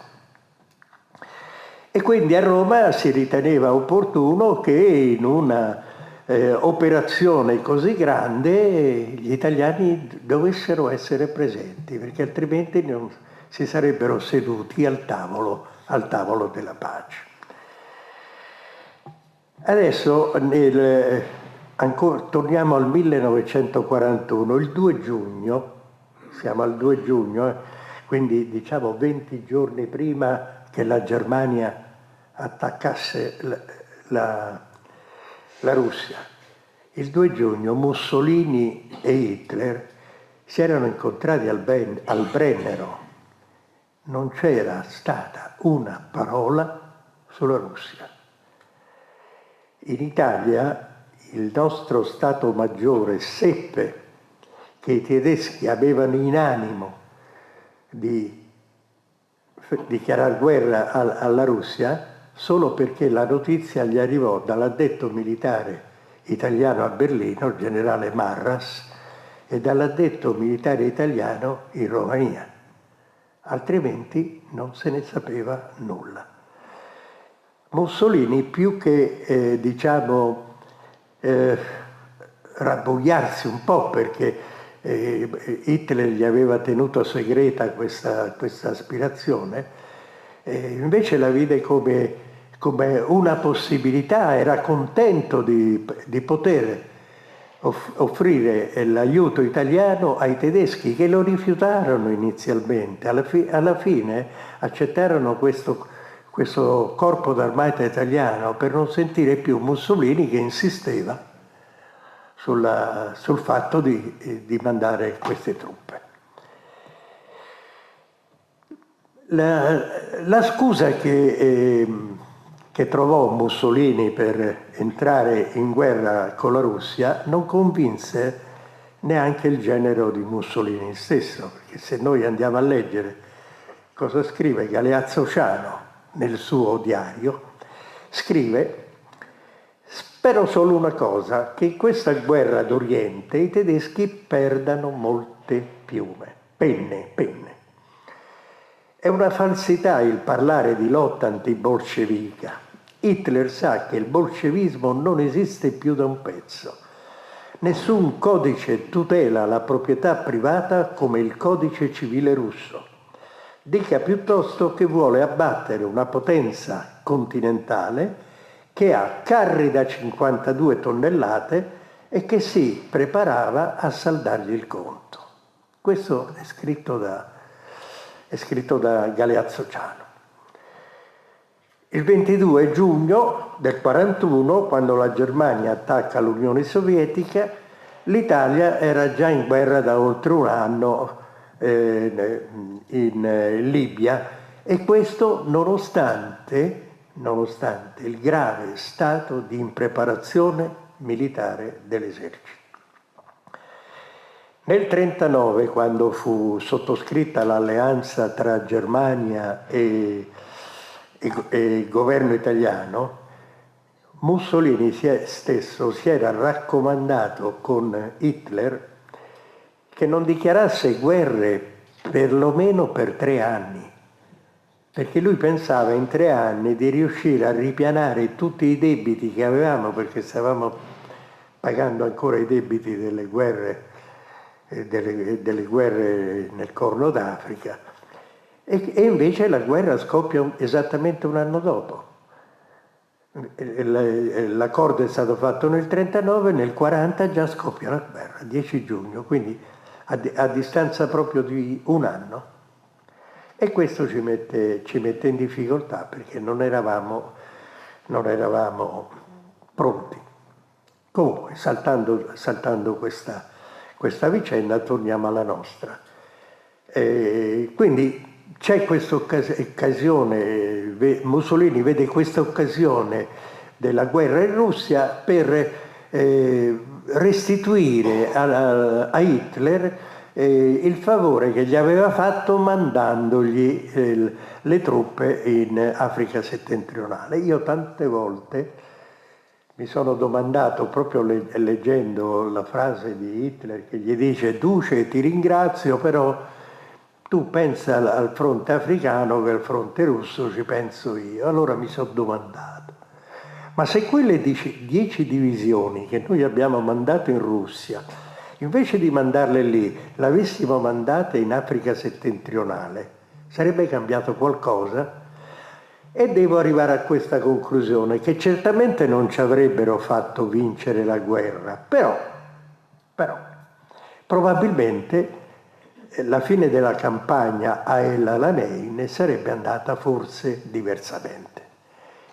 Speaker 4: E quindi a Roma si riteneva opportuno che in una operazione così grande gli italiani dovessero essere presenti, perché altrimenti non si sarebbero seduti al tavolo della pace. Adesso torniamo al 1941, il 2 giugno, siamo al 2 giugno, quindi diciamo 20 giorni prima che la Germania attaccasse la Russia. Il 2 giugno Mussolini e Hitler si erano incontrati al Brennero. Non c'era stata una parola sulla Russia. In Italia il nostro Stato Maggiore seppe che i tedeschi avevano in animo di dichiarare guerra alla Russia solo perché la notizia gli arrivò dall'addetto militare italiano a Berlino, il generale Marras, e dall'addetto militare italiano in Romania. Altrimenti non se ne sapeva nulla. Mussolini, più che rabbuiarsi un po' perché Hitler gli aveva tenuto segreta questa aspirazione, invece la vide come una possibilità, era contento di poter offrire l'aiuto italiano ai tedeschi, che lo rifiutarono inizialmente. Alla fine accettarono questo corpo d'armata italiano per non sentire più Mussolini che insisteva sul fatto di mandare queste truppe. La scusa che trovò Mussolini per entrare in guerra con la Russia non convinse neanche il genero di Mussolini stesso, perché se noi andiamo a leggere cosa scrive Galeazzo Ciano nel suo diario, scrive: spero solo una cosa, che in questa guerra d'Oriente i tedeschi perdano molte penne. È una falsità il parlare di lotta antibolscevica. Hitler sa che il bolscevismo non esiste più da un pezzo. Nessun codice tutela la proprietà privata come il codice civile russo. Dica piuttosto che vuole abbattere una potenza continentale che ha carri da 52 tonnellate e che si preparava a saldargli il conto. Questo è scritto da Galeazzo Ciano. Il 22 giugno del 1941, quando la Germania attacca l'Unione Sovietica, l'Italia era già in guerra da oltre un anno in Libia, e questo nonostante il grave stato di impreparazione militare dell'esercito. Nel 1939, quando fu sottoscritta l'alleanza tra Germania e governo italiano, Mussolini stesso si era raccomandato con Hitler che non dichiarasse guerre perlomeno per 3 anni, perché lui pensava in 3 anni di riuscire a ripianare tutti i debiti che avevamo, perché stavamo pagando ancora i debiti delle guerre nel Corno d'Africa, e invece la guerra scoppia esattamente un anno dopo. L'accordo è stato fatto nel 1939, nel 1940 già scoppia la guerra, 10 giugno, quindi a distanza proprio di un anno. E questo ci mette in difficoltà, perché non eravamo pronti. Comunque, saltando questa vicenda, torniamo alla nostra. Quindi c'è questa occasione, Mussolini vede questa occasione della guerra in Russia per restituire a Hitler il favore che gli aveva fatto mandandogli le truppe in Africa settentrionale. Io tante volte mi sono domandato, proprio leggendo la frase di Hitler che gli dice: Duce, ti ringrazio, però tu pensa al fronte africano, che al fronte russo ci penso io. Allora mi sono domandato, ma se quelle 10 divisioni che noi abbiamo mandato in Russia, invece di mandarle lì, l'avessimo mandate in Africa settentrionale, sarebbe cambiato qualcosa? E devo arrivare a questa conclusione, che certamente non ci avrebbero fatto vincere la guerra, però probabilmente la fine della campagna a El Alamein sarebbe andata forse diversamente,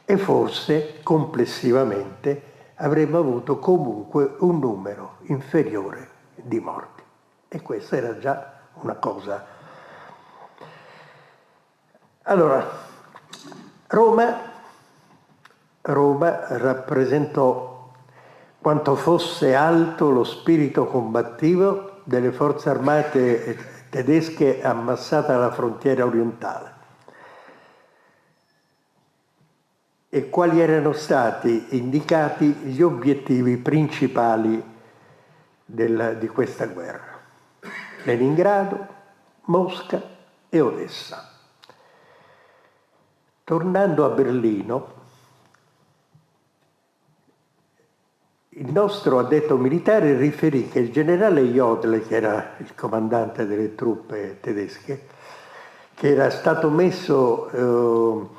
Speaker 4: e forse complessivamente avremmo avuto comunque un numero inferiore di morti, e questa era già una cosa. Allora, Roma rappresentò quanto fosse alto lo spirito combattivo delle forze armate tedesche ammassate alla frontiera orientale, e quali erano stati indicati gli obiettivi principali di questa guerra: Leningrado, Mosca e Odessa. Tornando a Berlino, il nostro addetto militare riferì che il generale Jodl, che era il comandante delle truppe tedesche, che era stato messo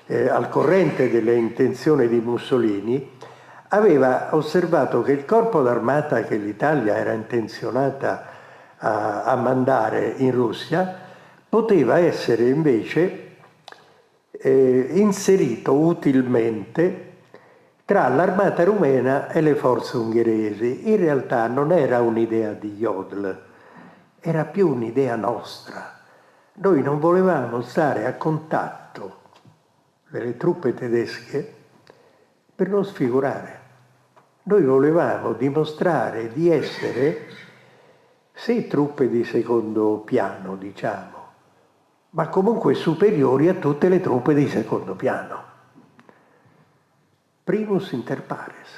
Speaker 4: al corrente delle intenzioni di Mussolini, aveva osservato che il corpo d'armata che l'Italia era intenzionata a mandare in Russia poteva essere invece inserito utilmente tra l'armata rumena e le forze ungheresi. In realtà non era un'idea di Jodl, era più un'idea nostra. Noi non volevamo stare a contatto delle truppe tedesche per non sfigurare. Noi volevamo dimostrare di essere, sì, truppe di secondo piano, diciamo, ma comunque superiori a tutte le truppe di secondo piano. Primus inter pares,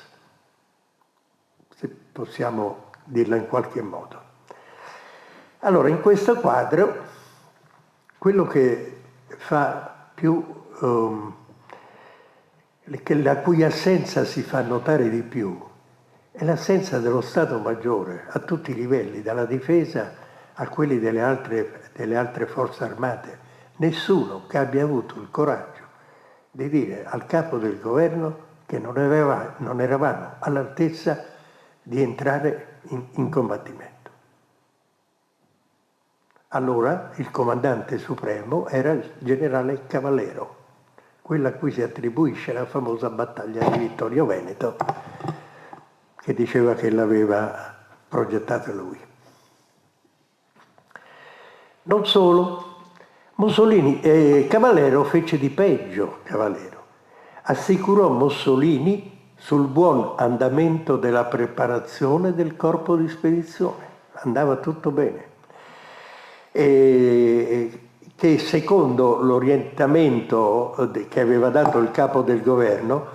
Speaker 4: se possiamo dirla in qualche modo. Allora, in questo quadro, quello che fa più, la cui assenza si fa notare di più, è l'assenza dello Stato Maggiore a tutti i livelli, dalla difesa a quelli delle altre forze armate. Nessuno che abbia avuto il coraggio di dire al capo del governo che non eravamo all'altezza di entrare in combattimento. Allora il comandante supremo era il generale Cavallero, quello a cui si attribuisce la famosa battaglia di Vittorio Veneto, che diceva che l'aveva progettata lui. Non solo, Cavallero fece di peggio. Cavallero assicurò Mussolini sul buon andamento della preparazione del corpo di spedizione. Andava tutto bene. E che secondo l'orientamento che aveva dato il capo del governo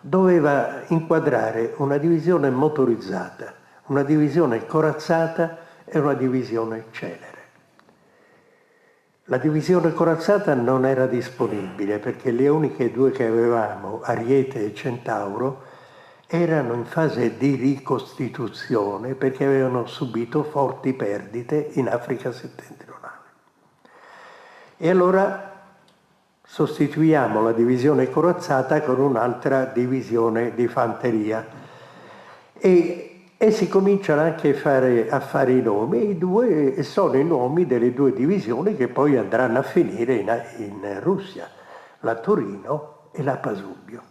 Speaker 4: doveva inquadrare una divisione motorizzata, una divisione corazzata e una divisione celere. La divisione corazzata non era disponibile perché le uniche due che avevamo, Ariete e Centauro, erano in fase di ricostituzione perché avevano subito forti perdite in Africa settentrionale. E allora sostituiamo la divisione corazzata con un'altra divisione di fanteria e si cominciano anche a fare i nomi. I due sono i nomi delle due divisioni che poi andranno a finire in Russia, la Torino e la Pasubio.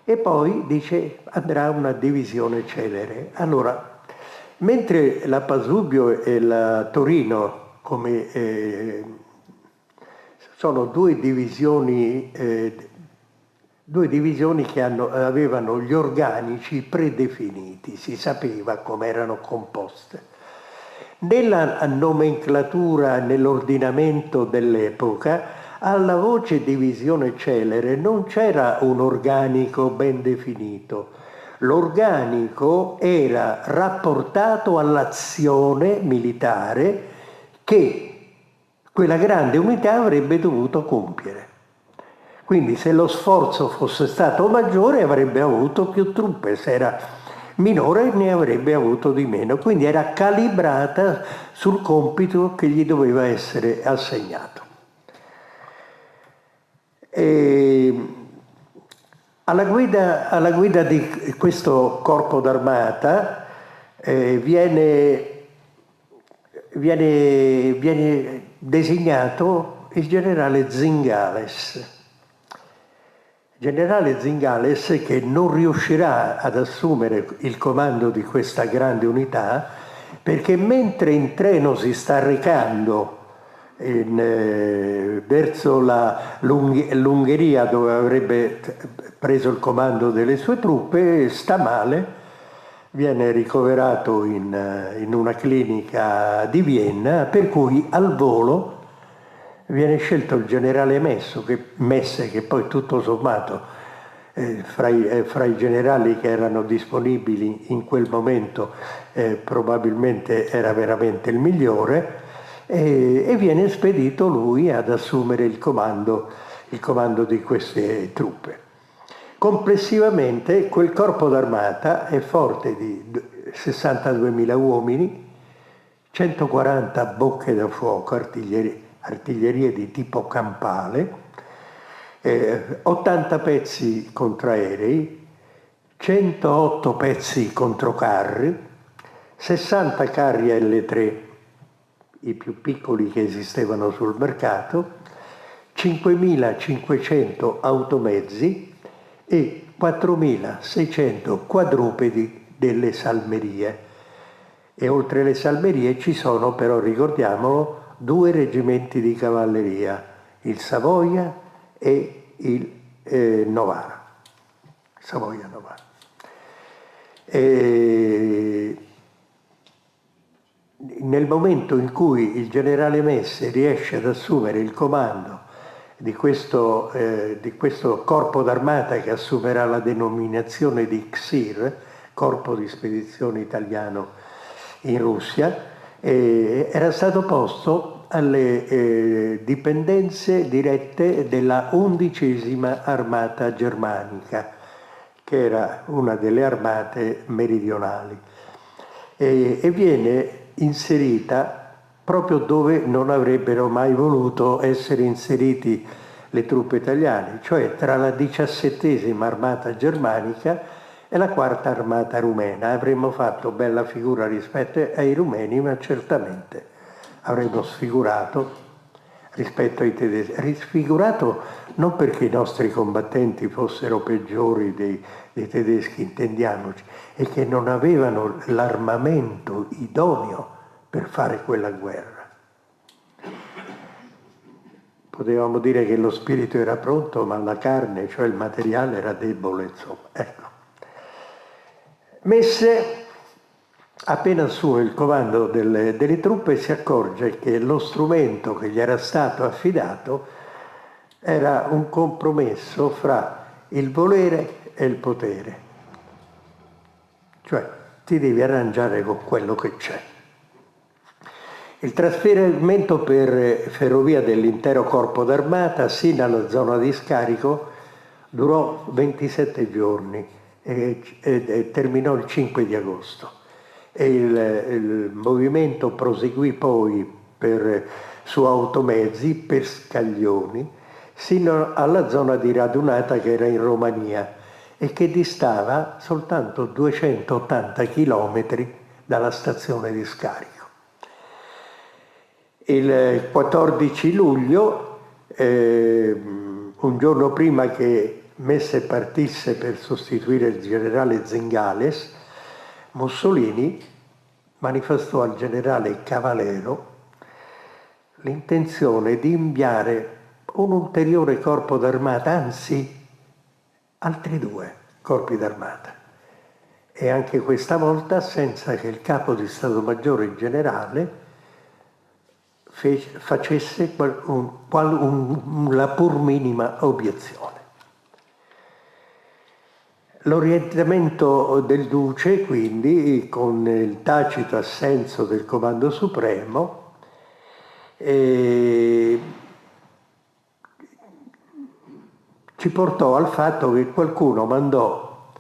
Speaker 4: E poi dice andrà una divisione celere. Allora, mentre la Pasubio e la Torino sono due divisioni che avevano gli organici predefiniti, si sapeva come erano composte. Nella nomenclatura, nell'ordinamento dell'epoca, alla voce divisione celere non c'era un organico ben definito. L'organico era rapportato all'azione militare che quella grande unità avrebbe dovuto compiere. Quindi se lo sforzo fosse stato maggiore avrebbe avuto più truppe, se era minore ne avrebbe avuto di meno. Quindi era calibrata sul compito che gli doveva essere assegnato. Alla guida di questo corpo d'armata viene designato il generale Zingales. Generale Zingales che non riuscirà ad assumere il comando di questa grande unità perché mentre in treno si sta recando verso l'Ungheria dove avrebbe preso il comando delle sue truppe, sta male, viene ricoverato in una clinica di Vienna, per cui al volo viene scelto il generale Messe, che poi tutto sommato fra i generali che erano disponibili in quel momento probabilmente era veramente il migliore, e viene spedito lui ad assumere il comando di queste truppe. Complessivamente quel corpo d'armata è forte di 62.000 uomini, 140 bocche da fuoco, artiglierie di tipo campale, 80 pezzi contraerei, 108 pezzi controcarri, 60 carri L3, i più piccoli che esistevano sul mercato, 5.500 automezzi e 4.600 quadrupedi delle salmerie. E oltre le salmerie ci sono però, ricordiamolo, 2 reggimenti di cavalleria, il Savoia e il Novara. Savoia-Novara. Nel momento in cui il generale Messe riesce ad assumere il comando di questo corpo d'armata che assumerà la denominazione di XIR, Corpo di Spedizione Italiano in Russia, era stato posto alle dipendenze dirette della 11ª Armata Germanica, che era una delle armate meridionali, e viene inserita proprio dove non avrebbero mai voluto essere inseriti le truppe italiane, cioè tra la 17ª Armata Germanica e la quarta armata rumena. Avremmo fatto bella figura rispetto ai rumeni, ma certamente avremmo sfigurato rispetto ai tedeschi. Risfigurato non perché i nostri combattenti fossero peggiori dei tedeschi, intendiamoci, è che non avevano l'armamento idoneo per fare quella guerra. Potevamo dire che lo spirito era pronto, ma la carne, cioè il materiale, era debole, insomma. Ecco. Messe, appena assume il comando delle truppe, si accorge che lo strumento che gli era stato affidato era un compromesso fra il volere e il potere. Cioè, ti devi arrangiare con quello che c'è. Il trasferimento per ferrovia dell'intero corpo d'armata sino alla zona di scarico durò 27 giorni e terminò il 5 di agosto. E il movimento proseguì poi su automezzi, per scaglioni, sino alla zona di radunata che era in Romania e che distava soltanto 280 chilometri dalla stazione di scarico. Il 14 luglio, un giorno prima che Messe partisse per sostituire il generale Zingales, Mussolini manifestò al generale Cavallero l'intenzione di inviare un ulteriore corpo d'armata, anzi altri 2 corpi d'armata, e anche questa volta senza che il capo di Stato Maggiore generale facesse la pur minima obiezione. L'orientamento del Duce, quindi, con il tacito assenso del Comando Supremo, ci portò al fatto che qualcuno mandò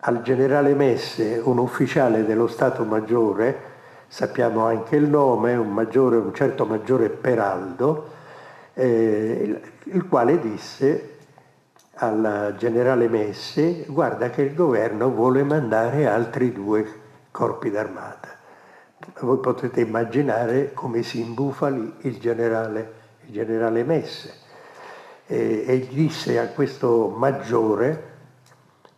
Speaker 4: al generale Messe, un ufficiale dello Stato Maggiore, sappiamo anche il nome, un certo maggiore Peraldo, il quale disse al generale Messe: guarda che il governo vuole mandare altri 2 corpi d'armata. Voi potete immaginare come si imbufali il generale Messe, e disse a questo maggiore,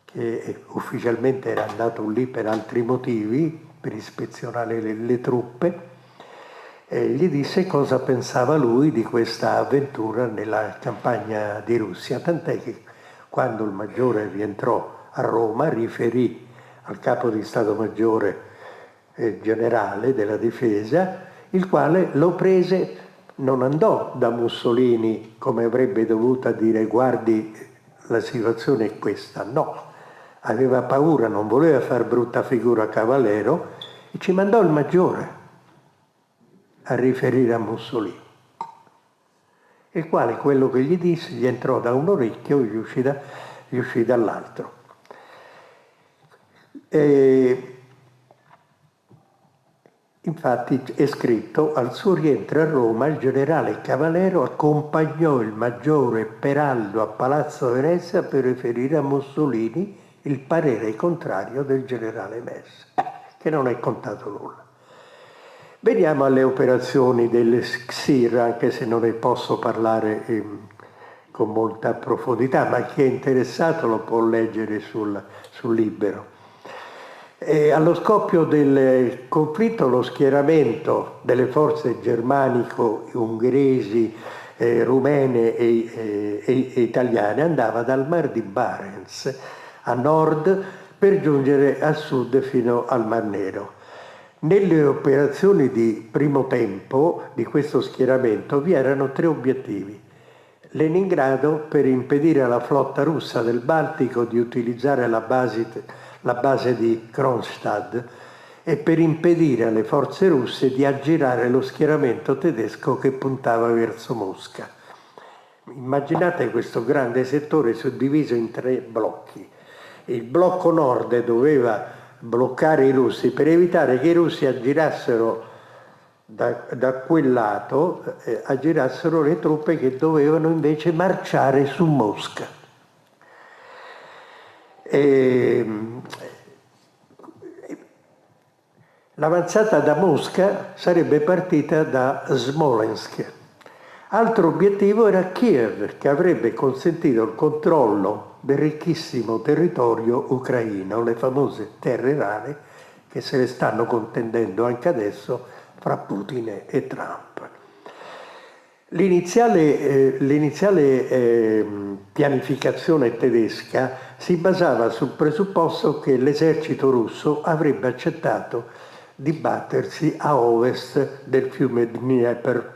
Speaker 4: che ufficialmente era andato lì per altri motivi, per ispezionare le truppe, gli disse cosa pensava lui di questa avventura nella campagna di Russia, tant'è che quando il maggiore rientrò a Roma riferì al capo di Stato Maggiore generale della difesa, il quale lo prese, non andò da Mussolini come avrebbe dovuto dire guardi la situazione è questa, no, aveva paura, non voleva far brutta figura a Cavallero e ci mandò il maggiore a riferire a Mussolini, il quale quello che gli disse gli entrò da un orecchio e gli uscì dall'altro. Infatti è scritto: al suo rientro a Roma il generale Cavallero accompagnò il maggiore Peraldo a Palazzo Venezia per riferire a Mussolini il parere contrario del generale Messe, che non è contato nulla. Veniamo alle operazioni delle XIR, anche se non ne posso parlare con molta profondità, ma chi è interessato lo può leggere sul Libero. Allo scoppio del conflitto lo schieramento delle forze germanico-ungheresi, rumene e italiane andava dal Mar di Barents a nord per giungere a sud fino al Mar Nero. Nelle operazioni di primo tempo di questo schieramento vi erano 3 obiettivi. Leningrado, per impedire alla flotta russa del Baltico di utilizzare la base di Kronstadt, e per impedire alle forze russe di aggirare lo schieramento tedesco che puntava verso Mosca. Immaginate questo grande settore suddiviso in 3 blocchi. Il blocco nord doveva bloccare i russi per evitare che i russi aggirassero da quel lato, aggirassero le truppe che dovevano invece marciare su Mosca. L'avanzata da Mosca sarebbe partita da Smolensk. Altro obiettivo era Kiev, che avrebbe consentito il controllo del ricchissimo territorio ucraino, le famose terre rare che se le stanno contendendo anche adesso fra Putin e Trump. L'iniziale pianificazione tedesca si basava sul presupposto che l'esercito russo avrebbe accettato di battersi a ovest del fiume Dnieper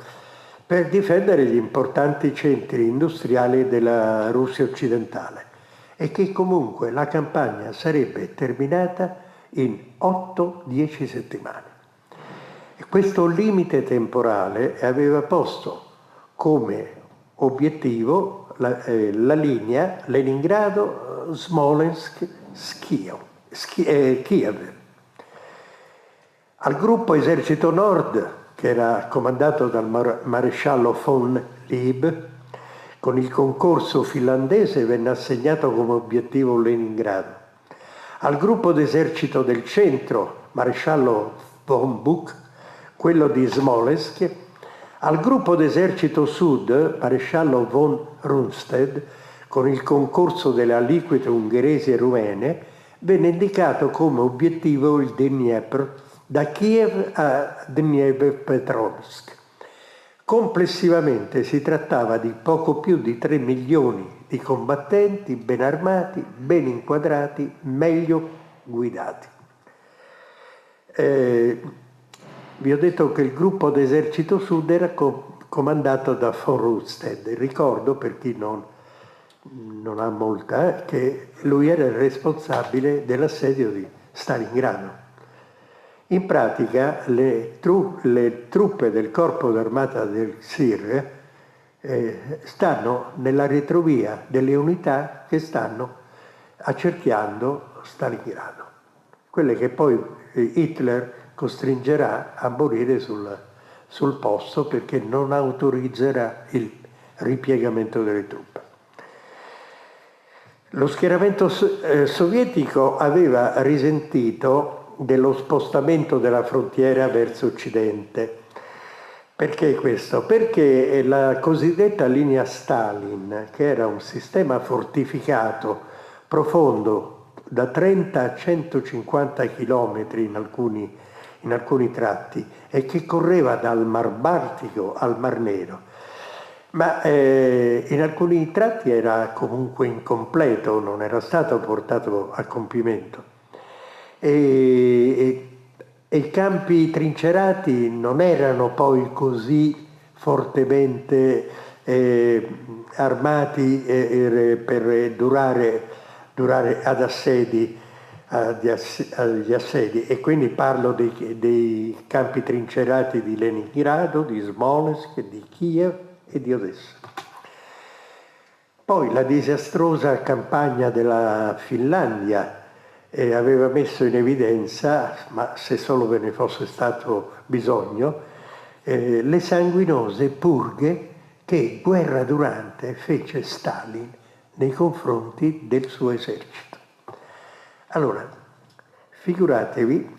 Speaker 4: per difendere gli importanti centri industriali della Russia occidentale e che comunque la campagna sarebbe terminata in 8-10 settimane. E questo limite temporale aveva posto come obiettivo la linea Leningrado-Smolensk-Kiev. Al gruppo Esercito Nord, che era comandato dal maresciallo von Lieb, con il concorso finlandese venne assegnato come obiettivo Leningrado. Al gruppo d'esercito del centro, maresciallo von Buch, quello di Smolensk. Al gruppo d'esercito sud, maresciallo von Rundstedt, con il concorso delle aliquote ungheresi e rumene, venne indicato come obiettivo il Dnieper, da Kiev a Dnipropetrovsk. Complessivamente si trattava di poco più di 3 milioni di combattenti ben armati, ben inquadrati, meglio guidati. Vi ho detto che il gruppo d'esercito sud era comandato da von Rundstedt. Ricordo, per chi non ha molta, che lui era il responsabile dell'assedio di Stalingrado. In pratica le truppe del corpo d'armata del SIR stanno nella retrovia delle unità che stanno accerchiando Stalingrado, quelle che poi Hitler costringerà a morire sul posto perché non autorizzerà il ripiegamento delle truppe. Lo schieramento sovietico aveva risentito dello spostamento della frontiera verso occidente. Perché questo? Perché la cosiddetta linea Stalin, che era un sistema fortificato profondo da 30 a 150 chilometri in alcuni tratti e che correva dal Mar Baltico al Mar Nero, ma in alcuni tratti era comunque incompleto, non era stato portato a compimento. E i campi trincerati non erano poi così fortemente armati per durare agli assedi, e quindi parlo dei campi trincerati di Leningrado, di Smolensk, di Kiev e di Odessa. Poi la disastrosa campagna della Finlandia aveva messo in evidenza, ma se solo ve ne fosse stato bisogno, le sanguinose purghe che guerra durante fece Stalin nei confronti del suo esercito. Allora, figuratevi,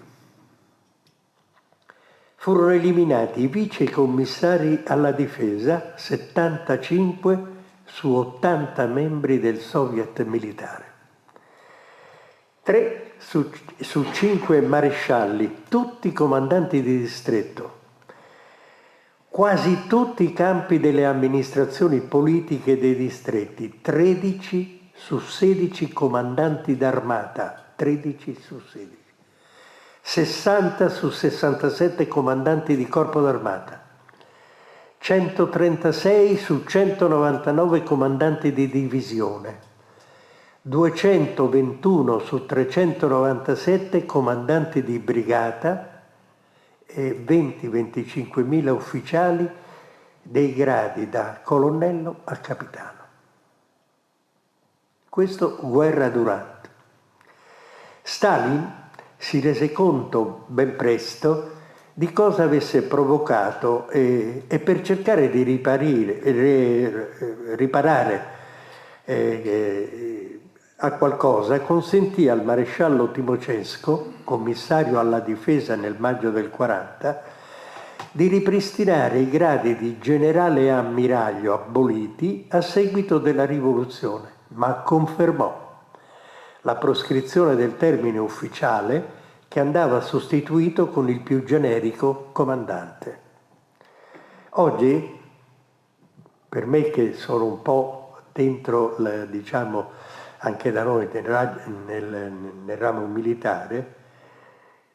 Speaker 4: furono eliminati i vicecommissari alla difesa, 75 su 80 membri del Soviet militare. 3 su 5 marescialli, tutti comandanti di distretto. Quasi tutti i campi delle amministrazioni politiche dei distretti, 13 su 16 comandanti d'armata, 13 su 16. 60 su 67 comandanti di corpo d'armata. 136 su 199 comandanti di divisione. 221 su 397 comandanti di brigata e 20-25 mila ufficiali dei gradi da colonnello a capitano. Questo guerra durante. Stalin si rese conto ben presto di cosa avesse provocato e per cercare di riparare a qualcosa, consentì al maresciallo Timocesco, commissario alla difesa nel maggio del 40, di ripristinare i gradi di generale e ammiraglio aboliti a seguito della rivoluzione, ma confermò la proscrizione del termine ufficiale che andava sostituito con il più generico comandante. Oggi, per me che sono un po' dentro, diciamo, anche da noi nel ramo militare,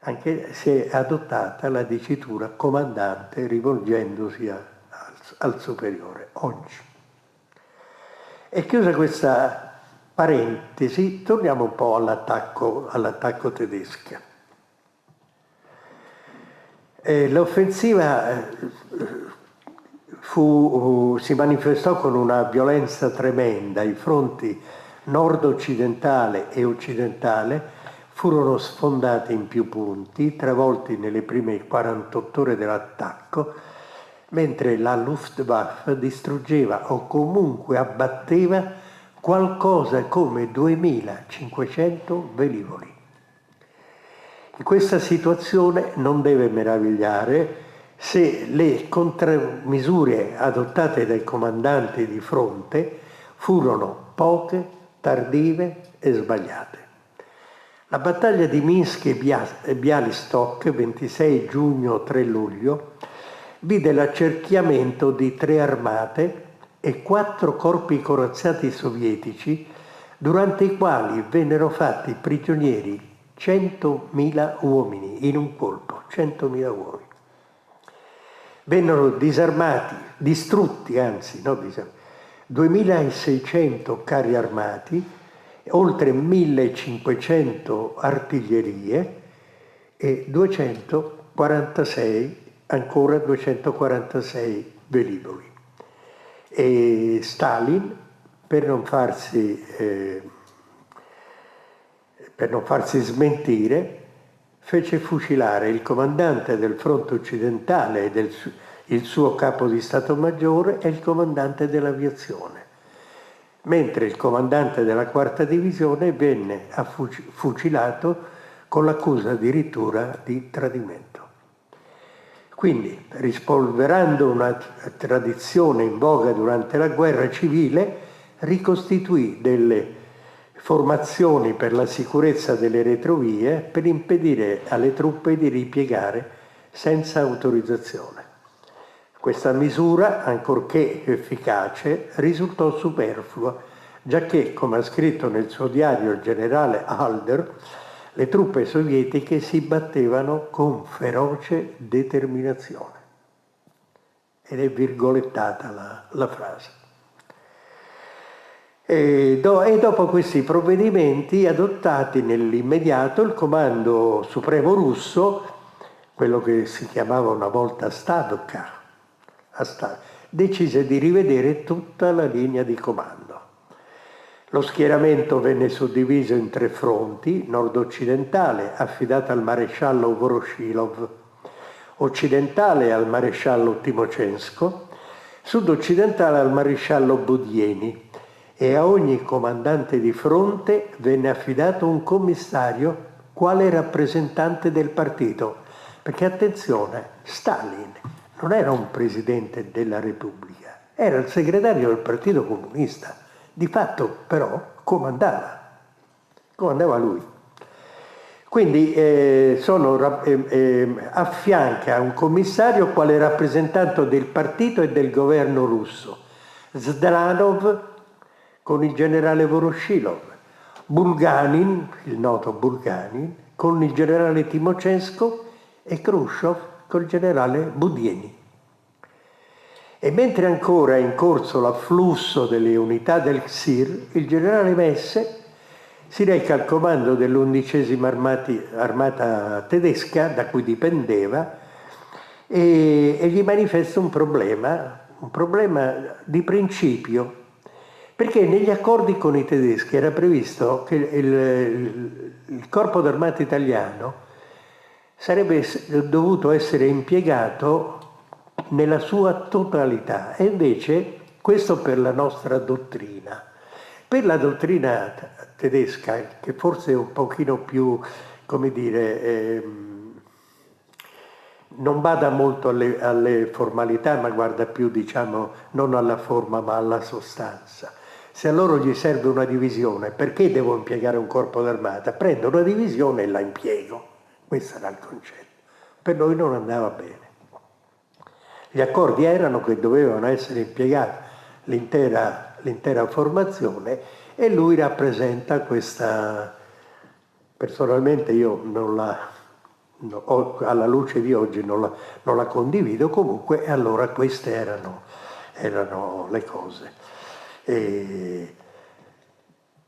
Speaker 4: anche si è adottata la dicitura comandante rivolgendosi al superiore, oggi. E chiusa questa parentesi, torniamo un po' all'attacco tedesco. L'offensiva si manifestò con una violenza tremenda. I fronti nord-occidentale e occidentale furono sfondati in più punti, travolti nelle prime 48 ore dell'attacco, mentre la Luftwaffe distruggeva o comunque abbatteva qualcosa come 2500 velivoli. In questa situazione non deve meravigliare se le contromisure adottate dai comandanti di fronte furono poche, tardive e sbagliate. La battaglia di Minsk e Bialystok, 26 giugno-3 luglio, vide l'accerchiamento di 3 armate e 4 corpi corazzati sovietici, durante i quali vennero fatti prigionieri 100.000 uomini in un colpo, 100.000 uomini. Vennero distrutti, 2.600 carri armati, oltre 1.500 artiglierie e 246 velivoli. E Stalin, per non farsi smentire, fece fucilare il comandante del fronte occidentale e il suo capo di Stato Maggiore e il comandante dell'aviazione, mentre il comandante della quarta divisione venne fucilato con l'accusa addirittura di tradimento. Quindi, rispolverando una tradizione in voga durante la guerra civile, ricostituì delle formazioni per la sicurezza delle retrovie per impedire alle truppe di ripiegare senza autorizzazione. Questa misura, ancorché efficace, risultò superflua, giacché, come ha scritto nel suo diario il generale Halder, le truppe sovietiche si battevano con feroce determinazione. Ed è virgolettata la frase. E dopo questi provvedimenti adottati nell'immediato, il Comando Supremo Russo, quello che si chiamava una volta Stavka, decise di rivedere tutta la linea di comando. Lo schieramento venne suddiviso in 3 fronti: nord-occidentale, affidata al maresciallo Voroshilov, occidentale al maresciallo Timochenko, sud-occidentale al maresciallo Budieni, e a ogni comandante di fronte venne affidato un commissario quale rappresentante del partito. Perché attenzione, Stalin non era un presidente della Repubblica, era il segretario del Partito Comunista. Di fatto però comandava lui. Quindi affianca un commissario quale rappresentante del partito e del governo russo, Zdanov con il generale Voroshilov, Bulganin, il noto Bulganin, con il generale Timochenko e Khrushchev col generale Budieni. E mentre ancora è in corso l'afflusso delle unità del XIR, il generale Messe si reca al comando dell'11ª armata tedesca, da cui dipendeva, e gli manifesta un problema di principio, perché negli accordi con i tedeschi era previsto che il corpo d'armata italiano sarebbe dovuto essere impiegato nella sua totalità, e invece questo per la nostra dottrina. Per la dottrina tedesca, che forse è un pochino più, come dire, non bada molto alle formalità, ma guarda più, diciamo, non alla forma ma alla sostanza. Se a loro gli serve una divisione, perché devo impiegare un corpo d'armata? Prendo una divisione e la impiego. Questo era il concetto. Per noi non andava bene. Gli accordi erano che dovevano essere impiegati l'intera formazione, e lui rappresenta questa. Personalmente io non la, alla luce di oggi non la condivido, comunque allora queste erano le cose.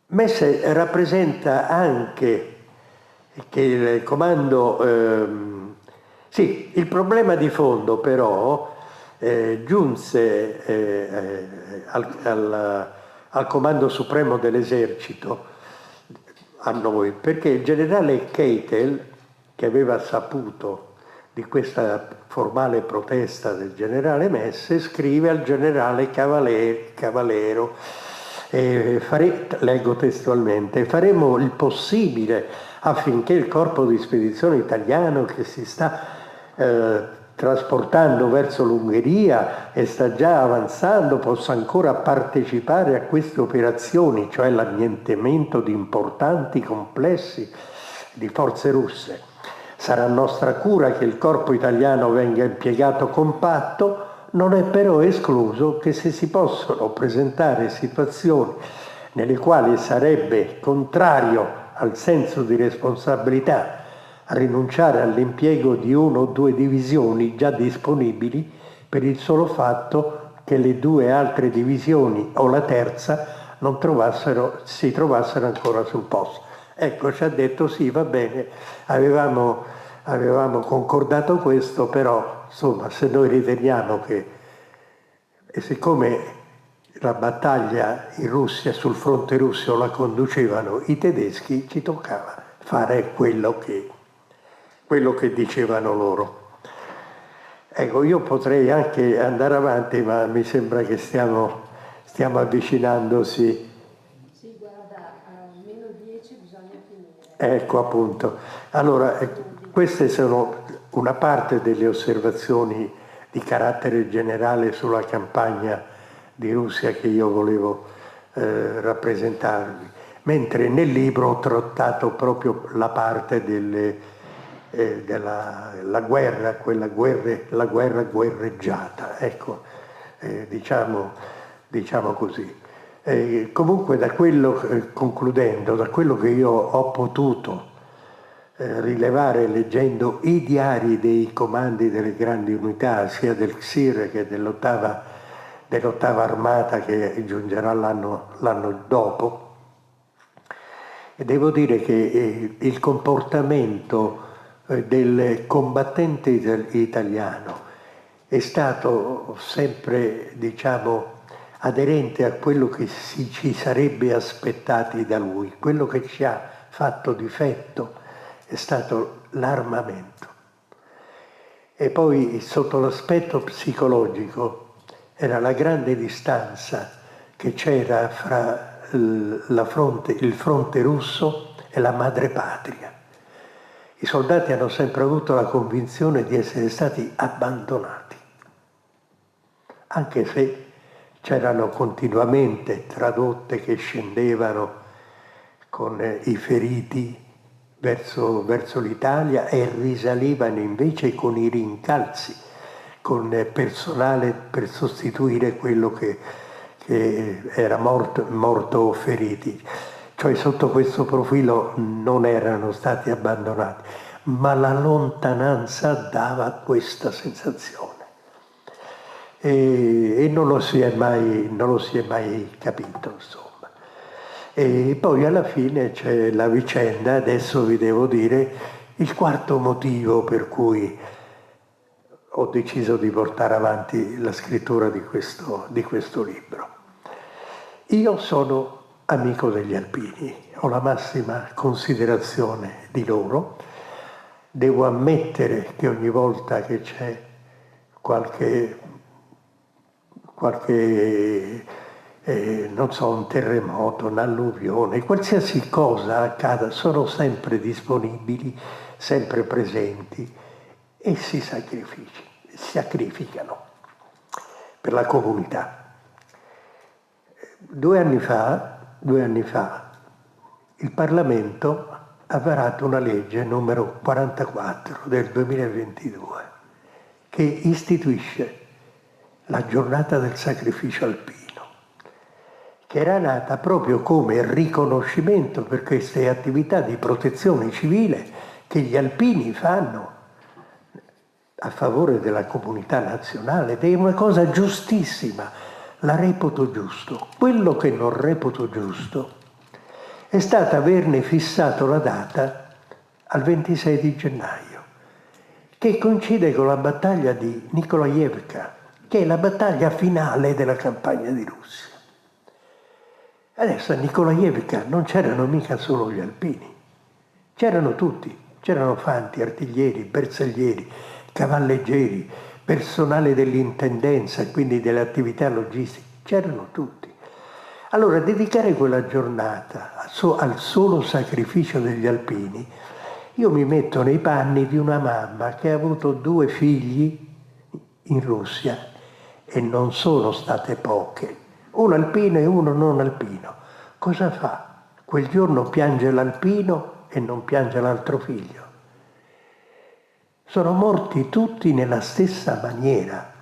Speaker 4: Messe rappresenta anche che il comando, sì, il problema di fondo però giunse al comando supremo dell'esercito, a noi, perché il generale Keitel, che aveva saputo di questa formale protesta del generale Messe, scrive al generale Cavallero, leggo testualmente: faremo il possibile affinché il corpo di spedizione italiano che si sta trasportando verso l'Ungheria e sta già avanzando possa ancora partecipare a queste operazioni, cioè l'annientamento di importanti complessi di forze russe. Sarà nostra cura che il corpo italiano venga impiegato compatto. Non è però escluso che se si possono presentare situazioni nelle quali sarebbe contrario al senso di responsabilità a rinunciare all'impiego di 1 o 2 divisioni già disponibili per il solo fatto che le 2 altre divisioni o la terza si trovassero ancora sul posto. Ecco, ci ha detto sì, va bene, avevamo concordato questo, però insomma se noi riteniamo che, e siccome la battaglia in Russia, sul fronte russo, la conducevano i tedeschi, ci toccava fare quello che dicevano loro. Ecco, io potrei anche andare avanti, ma mi sembra che stiamo avvicinandosi.
Speaker 1: Sì, guarda, a meno 10 bisogna finire.
Speaker 4: Ecco, appunto. Allora, queste sono una parte delle osservazioni di carattere generale sulla campagna di Russia che io volevo rappresentarvi, mentre nel libro ho trattato proprio la parte della guerra, la guerra guerreggiata, ecco, diciamo così. Comunque concludendo, da quello che io ho potuto rilevare leggendo i diari dei comandi delle grandi unità, sia del XIR che dell'ottava armata che giungerà l'anno dopo, e devo dire che il comportamento del combattente italiano è stato sempre, diciamo, aderente a quello che ci sarebbe aspettati da lui. Quello che ci ha fatto difetto è stato l'armamento. E poi sotto l'aspetto psicologico era la grande distanza che c'era fra il fronte russo e la madrepatria. I soldati hanno sempre avuto la convinzione di essere stati abbandonati, anche se c'erano continuamente tradotte che scendevano con i feriti verso l'Italia e risalivano invece con i rincalzi, con personale per sostituire quello che era morto o feriti. Cioè sotto questo profilo non erano stati abbandonati, ma la lontananza dava questa sensazione. E non lo si è mai capito, insomma. E poi alla fine c'è la vicenda, adesso vi devo dire il quarto motivo per cui ho deciso di portare avanti la scrittura di questo libro. Io sono amico degli alpini, ho la massima considerazione di loro. Devo ammettere che ogni volta che c'è qualche non so, un terremoto, un'alluvione, qualsiasi cosa accada, sono sempre disponibili, sempre presenti e si sacrificano per la comunità. 2 anni fa, il Parlamento ha varato una legge numero 44 del 2022 che istituisce la giornata del sacrificio alpino, che era nata proprio come riconoscimento per queste attività di protezione civile che gli alpini fanno a favore della comunità nazionale, ed è una cosa giustissima, la reputo giusto. Quello che non reputo giusto è stato averne fissato la data al 26 di gennaio, che coincide con la battaglia di Nikolajevka, che è la battaglia finale della campagna di Russia. Adesso a Nikolajevka non c'erano mica solo gli alpini, c'erano tutti, c'erano fanti, artiglieri, bersaglieri, cavalleggeri, personale dell'intendenza, quindi delle attività logistiche, c'erano tutti. Allora, dedicare quella giornata al solo sacrificio degli alpini, io mi metto nei panni di una mamma che ha avuto 2 figli in Russia e non sono state poche, uno alpino e uno non alpino. Cosa fa? Quel giorno piange l'alpino e non piange l'altro figlio. Sono morti tutti nella stessa maniera,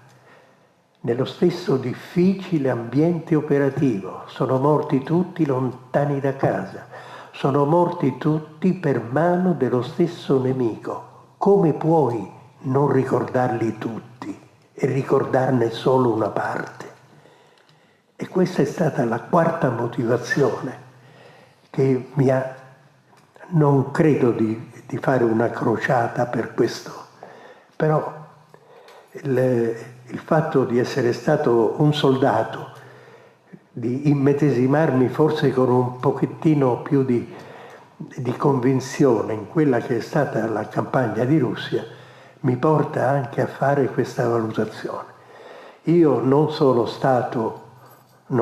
Speaker 4: nello stesso difficile ambiente operativo, sono morti tutti lontani da casa, sono morti tutti per mano dello stesso nemico. Come puoi non ricordarli tutti e ricordarne solo una parte? E questa è stata la 4ª motivazione che mi ha... Non credo di fare una crociata per questo, però il fatto di essere stato un soldato, di immedesimarmi forse con un pochettino più di convinzione in quella che è stata la campagna di Russia, mi porta anche a fare questa valutazione. Io non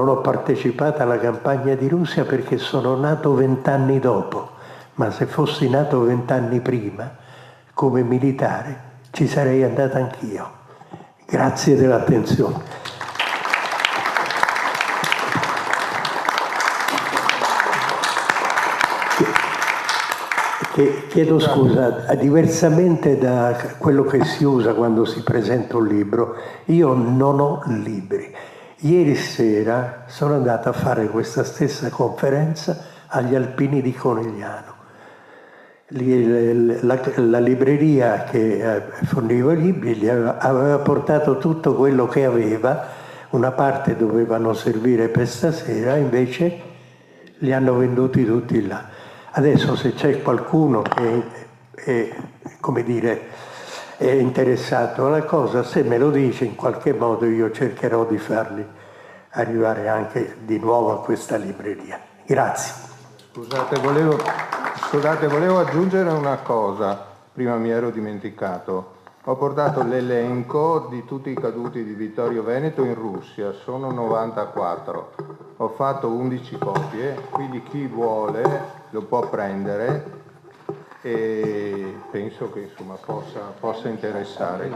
Speaker 4: ho partecipato alla campagna di Russia perché sono nato 20 anni dopo, ma se fossi nato 20 anni prima, come militare, ci sarei andato anch'io. Grazie dell'attenzione. Chiedo scusa, diversamente da quello che si usa quando si presenta un libro, io non ho libri. Ieri sera sono andato a fare questa stessa conferenza agli Alpini di Conegliano. La libreria che forniva i libri gli aveva portato tutto quello che aveva, una parte dovevano servire per stasera, invece li hanno venduti tutti là. Adesso se c'è qualcuno che è interessato alla cosa, se me lo dice in qualche modo io cercherò di farli arrivare anche di nuovo a questa libreria. Grazie.
Speaker 3: Scusate, volevo aggiungere una cosa, prima mi ero dimenticato. Ho portato l'elenco di tutti i caduti di Vittorio Veneto in Russia, sono 94. Ho fatto 11 copie, quindi chi vuole lo può prendere e penso che insomma possa interessare.